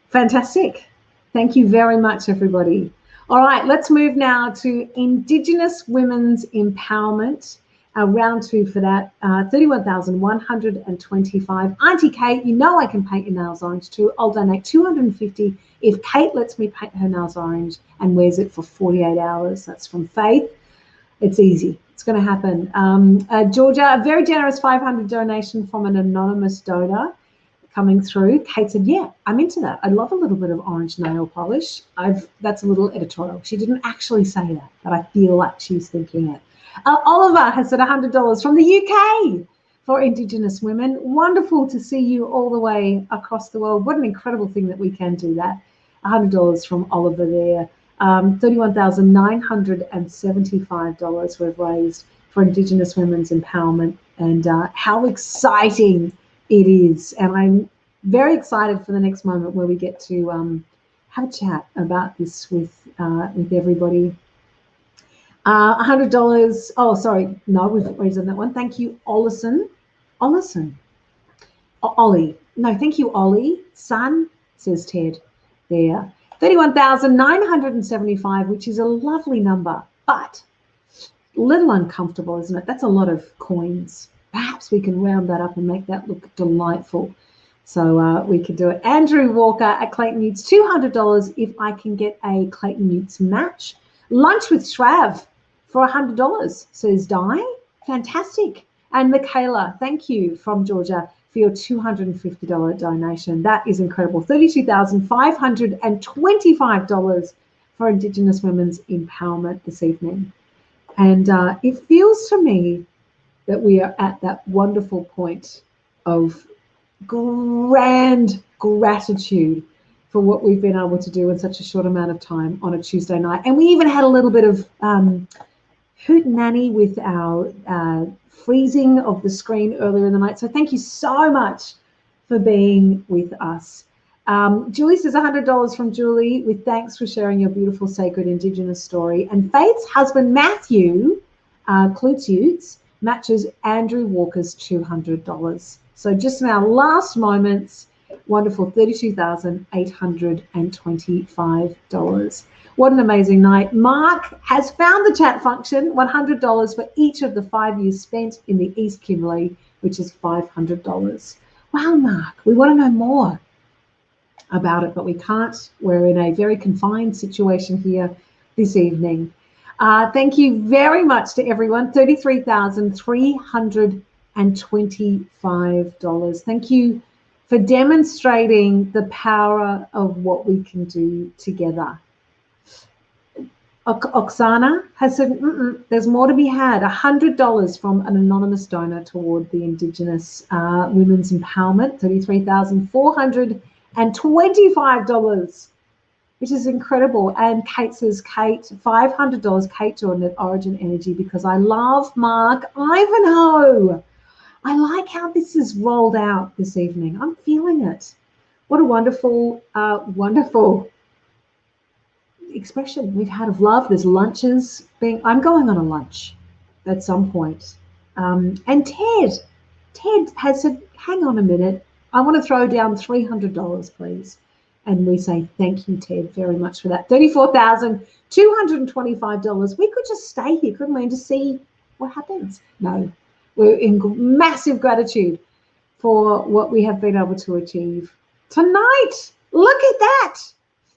Fantastic. Thank you very much, everybody. All right, let's move now to Indigenous Women's Empowerment. Round 2 for that, $31,125. Auntie Kate, you know I can paint your nails orange too. I'll donate $250 if Kate lets me paint her nails orange and wears it for 48 hours. That's from Faith. It's easy. It's going to happen. Georgia, a very generous $500 donation from an anonymous donor coming through. Kate said, yeah, I'm into that. I love a little bit of orange nail polish. That's a little editorial. She didn't actually say that, but I feel like she's thinking it. Oliver has said $100 from the UK for Indigenous women. Wonderful to see you all the way across the world. What an incredible thing that we can do that. $100 from Oliver there. $31,975 we've raised for Indigenous women's empowerment, and how exciting it is. And I'm very excited for the next moment where we get to have a chat about this with everybody. $100. Oh, sorry. No, we've already done that one. Thank you, Ollie. No, thank you, Ollie. Son, says Ted there. $31,975, which is a lovely number, but a little uncomfortable, isn't it? That's a lot of coins. Perhaps we can round that up and make that look delightful. So we could do it. Andrew Walker at Clayton Utes, $200 if I can get a Clayton Utes match. Lunch with Shrav for $100, says Di. Fantastic. And Michaela, thank you from Georgia for your $250 donation. That is incredible. $32,525 for Indigenous women's empowerment this evening. And it feels to me that we are at that wonderful point of grand gratitude for what we've been able to do in such a short amount of time on a Tuesday night. And we even had a little bit of hootenanny with our freezing of the screen earlier in the night. So thank you so much for being with us. Julie says $100 from Julie with thanks for sharing your beautiful, sacred Indigenous story. And Faith's husband, Matthew Klutz, matches Andrew Walker's $200. So just in our last moments, wonderful, $32,825. What an amazing night. Mark has found the chat function, $100 for each of the 5 years spent in the East Kimberley, which is $500. Wow, Mark, we want to know more about it, but we can't. We're in a very confined situation here this evening. Thank you very much to everyone. $33,325. Thank you for demonstrating the power of what we can do together. Oksana has said, there's more to be had. $100 from an anonymous donor toward the Indigenous women's empowerment. $33,425, which is incredible. And Kate says, Kate, $500, Kate Jordan at Origin Energy, because I love Mark Ivanhoe. I like how this is rolled out this evening. I'm feeling it. What a wonderful, wonderful expression we've had of love. There's lunches being, I'm going on a lunch at some point. And Ted has said, hang on a minute, I want to throw down $300, please. And we say, thank you, Ted, very much for that. $34,225. We could just stay here, couldn't we, and just see what happens? No, we're in massive gratitude for what we have been able to achieve tonight. Look at that.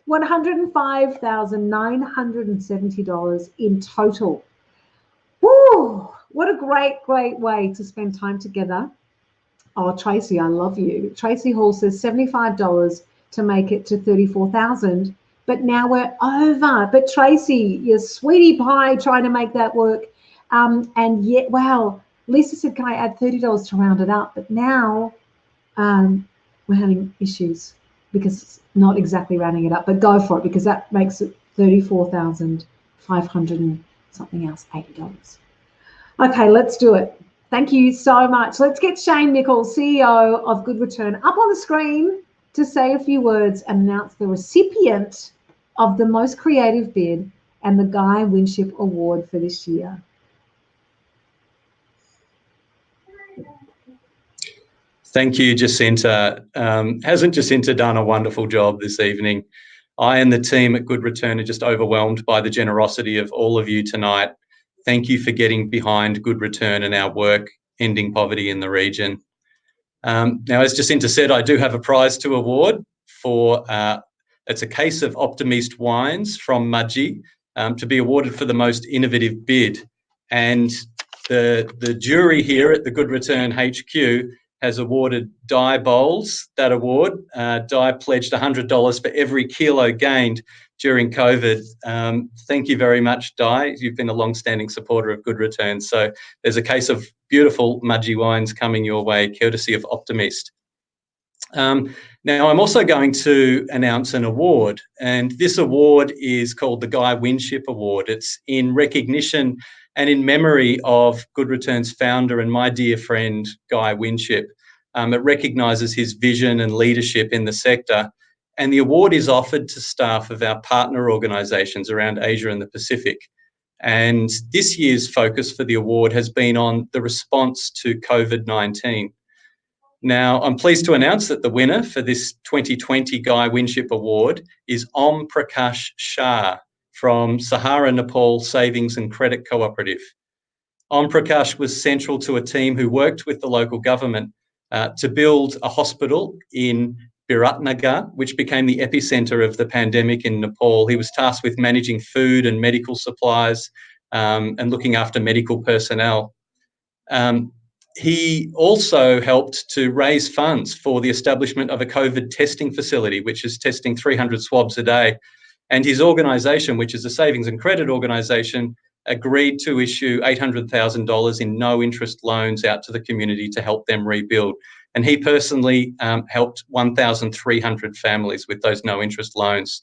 $105,970 in total. Woo! What a great, great way to spend time together. Oh, Tracy, I love you. Tracy Hall says $75 to make it to $34,000, but now we're over. But Tracy, your sweetie pie trying to make that work. And yet, wow, Lisa said, can I add $30 to round it up? But now we're having issues because it's not exactly rounding it up, but go for it because that makes it $34,500 and something else, $80. Okay, let's do it. Thank you so much. Let's get Shane Nichols, CEO of Good Return, up on the screen to say a few words and announce the recipient of the most creative bid and the Guy Winship Award for this year. Thank you, Jacinta. Hasn't Jacinta done a wonderful job this evening? I and the team at Good Return are just overwhelmed by the generosity of all of you tonight. Thank you for getting behind Good Return and our work ending poverty in the region. Now, as Jacinta said, I do have a prize to award for, it's a case of Optimist wines from Mudgee to be awarded for the most innovative bid. And the jury here at the Good Return HQ has awarded Di Bowles that award. Di pledged $100 for every kilo gained during COVID. Thank you very much, Di. You've been a long-standing supporter of Good Return. So there's a case of beautiful Mudgee wines coming your way, courtesy of Optimist. Now, I'm also going to announce an award, and this award is called the Guy Winship Award. It's in recognition and in memory of Good Return's founder and my dear friend, Guy Winship. It recognises his vision and leadership in the sector, and the award is offered to staff of our partner organisations around Asia and the Pacific. And this year's focus for the award has been on the response to COVID-19. Now, I'm pleased to announce that the winner for this 2020 Guy Winship Award is Om Prakash Shah from Sahara Nepal Savings and Credit Cooperative. Om Prakash was central to a team who worked with the local government to build a hospital in Biratnagar, which became the epicentre of the pandemic in Nepal. He was tasked with managing food and medical supplies and looking after medical personnel. He also helped to raise funds for the establishment of a COVID testing facility, which is testing 300 swabs a day. And his organisation, which is a savings and credit organisation, agreed to issue $800,000 in no-interest loans out to the community to help them rebuild. And he personally helped 1,300 families with those no-interest loans.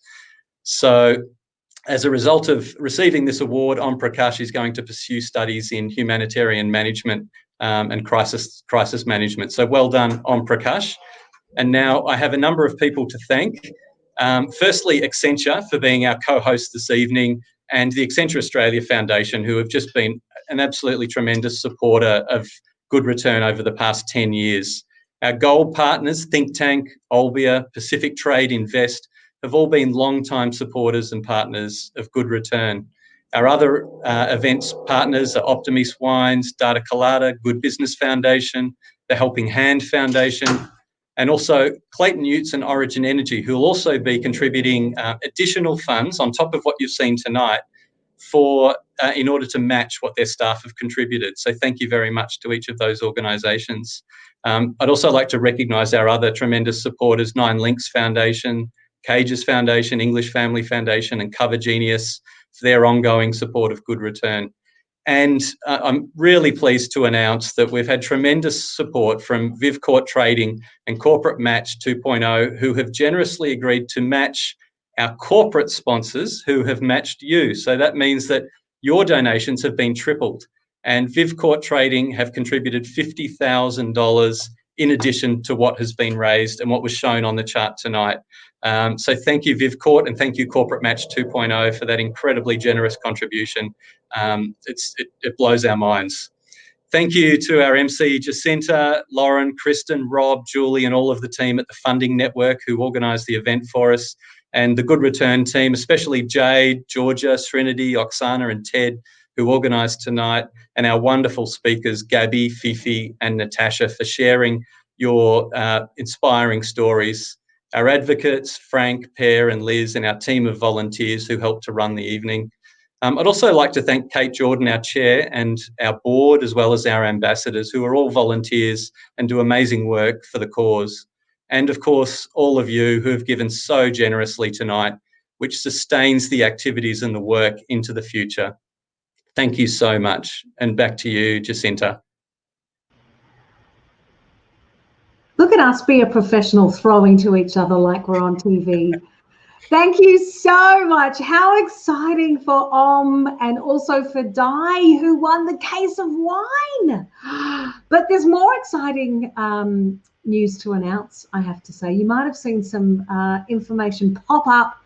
So as a result of receiving this award, Om Prakash is going to pursue studies in humanitarian management and crisis management. So well done, Om Prakash. And now I have a number of people to thank. Firstly, Accenture for being our co-host this evening, and the Accenture Australia Foundation, who have just been an absolutely tremendous supporter of Good Return over the past 10 years. Our gold partners, Think Tank, Olbia, Pacific Trade Invest, have all been long-time supporters and partners of Good Return. Our other events partners are Optimist Wines, Data Colada, Good Business Foundation, the Helping Hand Foundation, and also Clayton Utes and Origin Energy, who will also be contributing additional funds on top of what you've seen tonight for in order to match what their staff have contributed. So thank you very much to each of those organisations. I'd also like to recognise our other tremendous supporters, Nine Links Foundation, Cages Foundation, English Family Foundation, and Cover Genius for their ongoing support of Good Return. And I'm really pleased to announce that we've had tremendous support from VivCourt Trading and Corporate Match 2.0, who have generously agreed to match our corporate sponsors who have matched you. So that means that your donations have been tripled. And VivCourt Trading have contributed $50,000 in addition to what has been raised and what was shown on the chart tonight. So thank you, VivCourt, and thank you, Corporate Match 2.0, for that incredibly generous contribution. It blows our minds. Thank you to our MC, Jacinta, Lauren, Kristen, Rob, Julie, and all of the team at the Funding Network who organised the event for us, and the Good Return team, especially Jade, Georgia, Serenity, Oksana, and Ted, who organised tonight, and our wonderful speakers, Gabby, Fifi, and Natasha, for sharing your inspiring stories. Our advocates, Frank, Per, and Liz, and our team of volunteers who helped to run the evening. I'd also like to thank Kate Jordan, our chair, and our board, as well as our ambassadors, who are all volunteers and do amazing work for the cause. And of course, all of you who have given so generously tonight, which sustains the activities and the work into the future. Thank you so much. And back to you, Jacinta. Look at us be a professional throwing to each other like we're on TV. Thank you so much. How exciting for and also for Di, who won the case of wine. But there's more exciting news to announce, I have to say. You might have seen some information pop up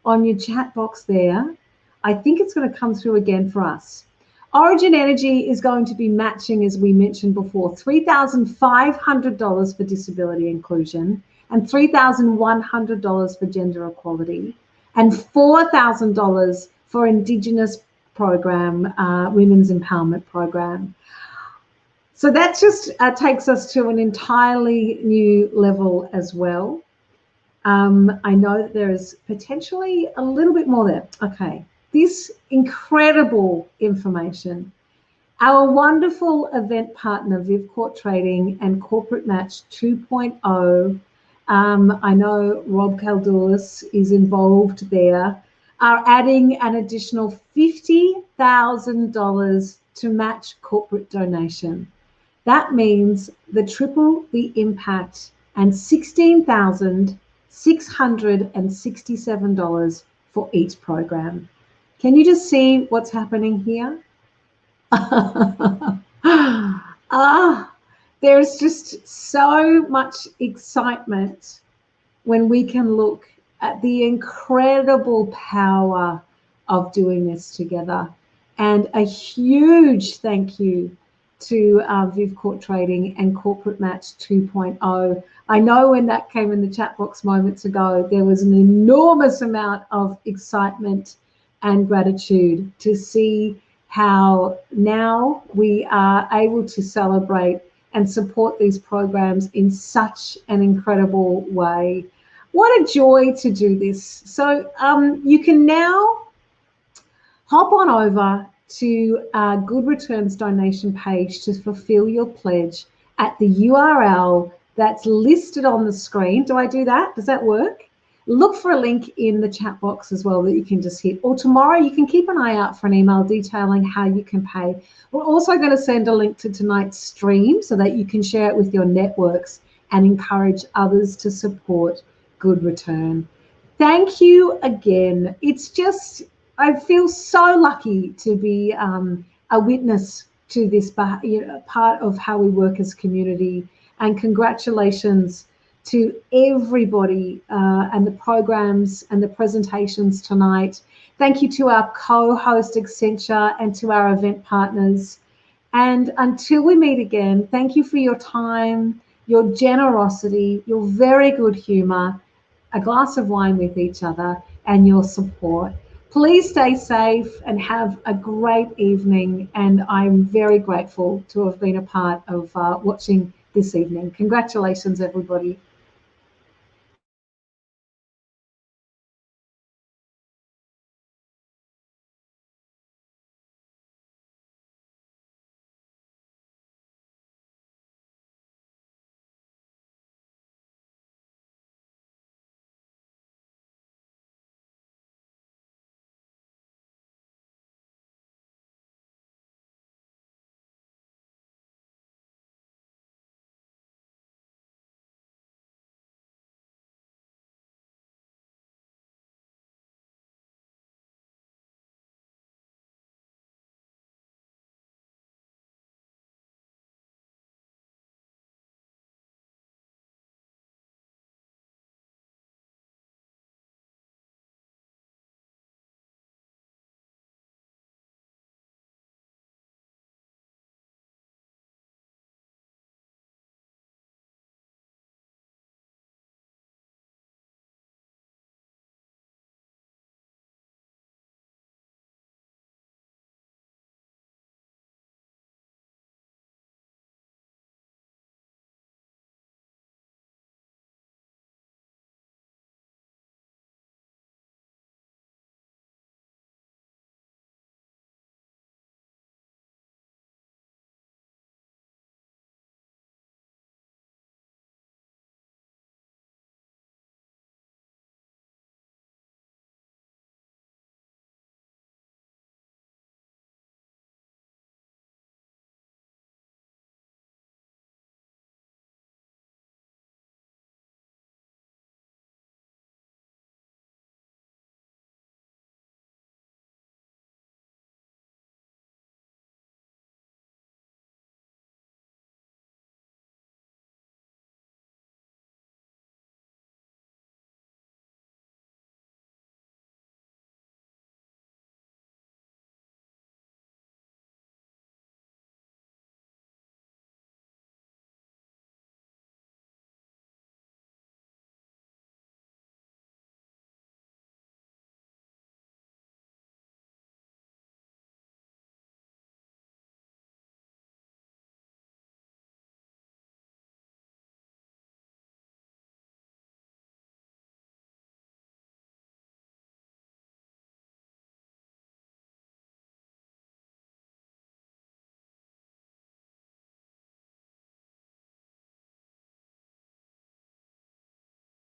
on your chat box there. I think it's going to come through again for us. Origin Energy is going to be matching, as we mentioned before, $3,500 for disability inclusion and $3,100 for gender equality and $4,000 for Indigenous program, Women's Empowerment Program. So that just takes us to an entirely new level as well. I know that there is potentially a little bit more there. Okay. This incredible information, our wonderful event partner, VivCourt Trading and Corporate Match 2.0, I know Rob Caldoulis is involved there, are adding an additional $50,000 to match corporate donation. That means the triple the impact and $16,667 for each program. Can you just see what's happening here? There's just so much excitement when we can look at the incredible power of doing this together. And a huge thank you to VivCourt Trading and Corporate Match 2.0. I know when that came in the chat box moments ago, there was an enormous amount of excitement and gratitude to see how now we are able to celebrate and support these programs in such an incredible way. What a joy to do this. So you can now hop on over to Good Returns donation page to fulfill your pledge at the URL that's listed on the screen. Do I do that? Does that work? Look for a link in the chat box as well that you can just hit. Or tomorrow you can keep an eye out for an email detailing how you can pay. We're also going to send a link to tonight's stream so that you can share it with your networks and encourage others to support Good Return. Thank you again. It's just, I feel so lucky to be a witness to this part of how we work as community. And congratulations to everybody and the programs and the presentations tonight. Thank you to our co-host Accenture and to our event partners. And until we meet again, thank you for your time, your generosity, your very good humour, a glass of wine with each other, and your support. Please stay safe and have a great evening. And I'm very grateful to have been a part of watching this evening. Congratulations, everybody.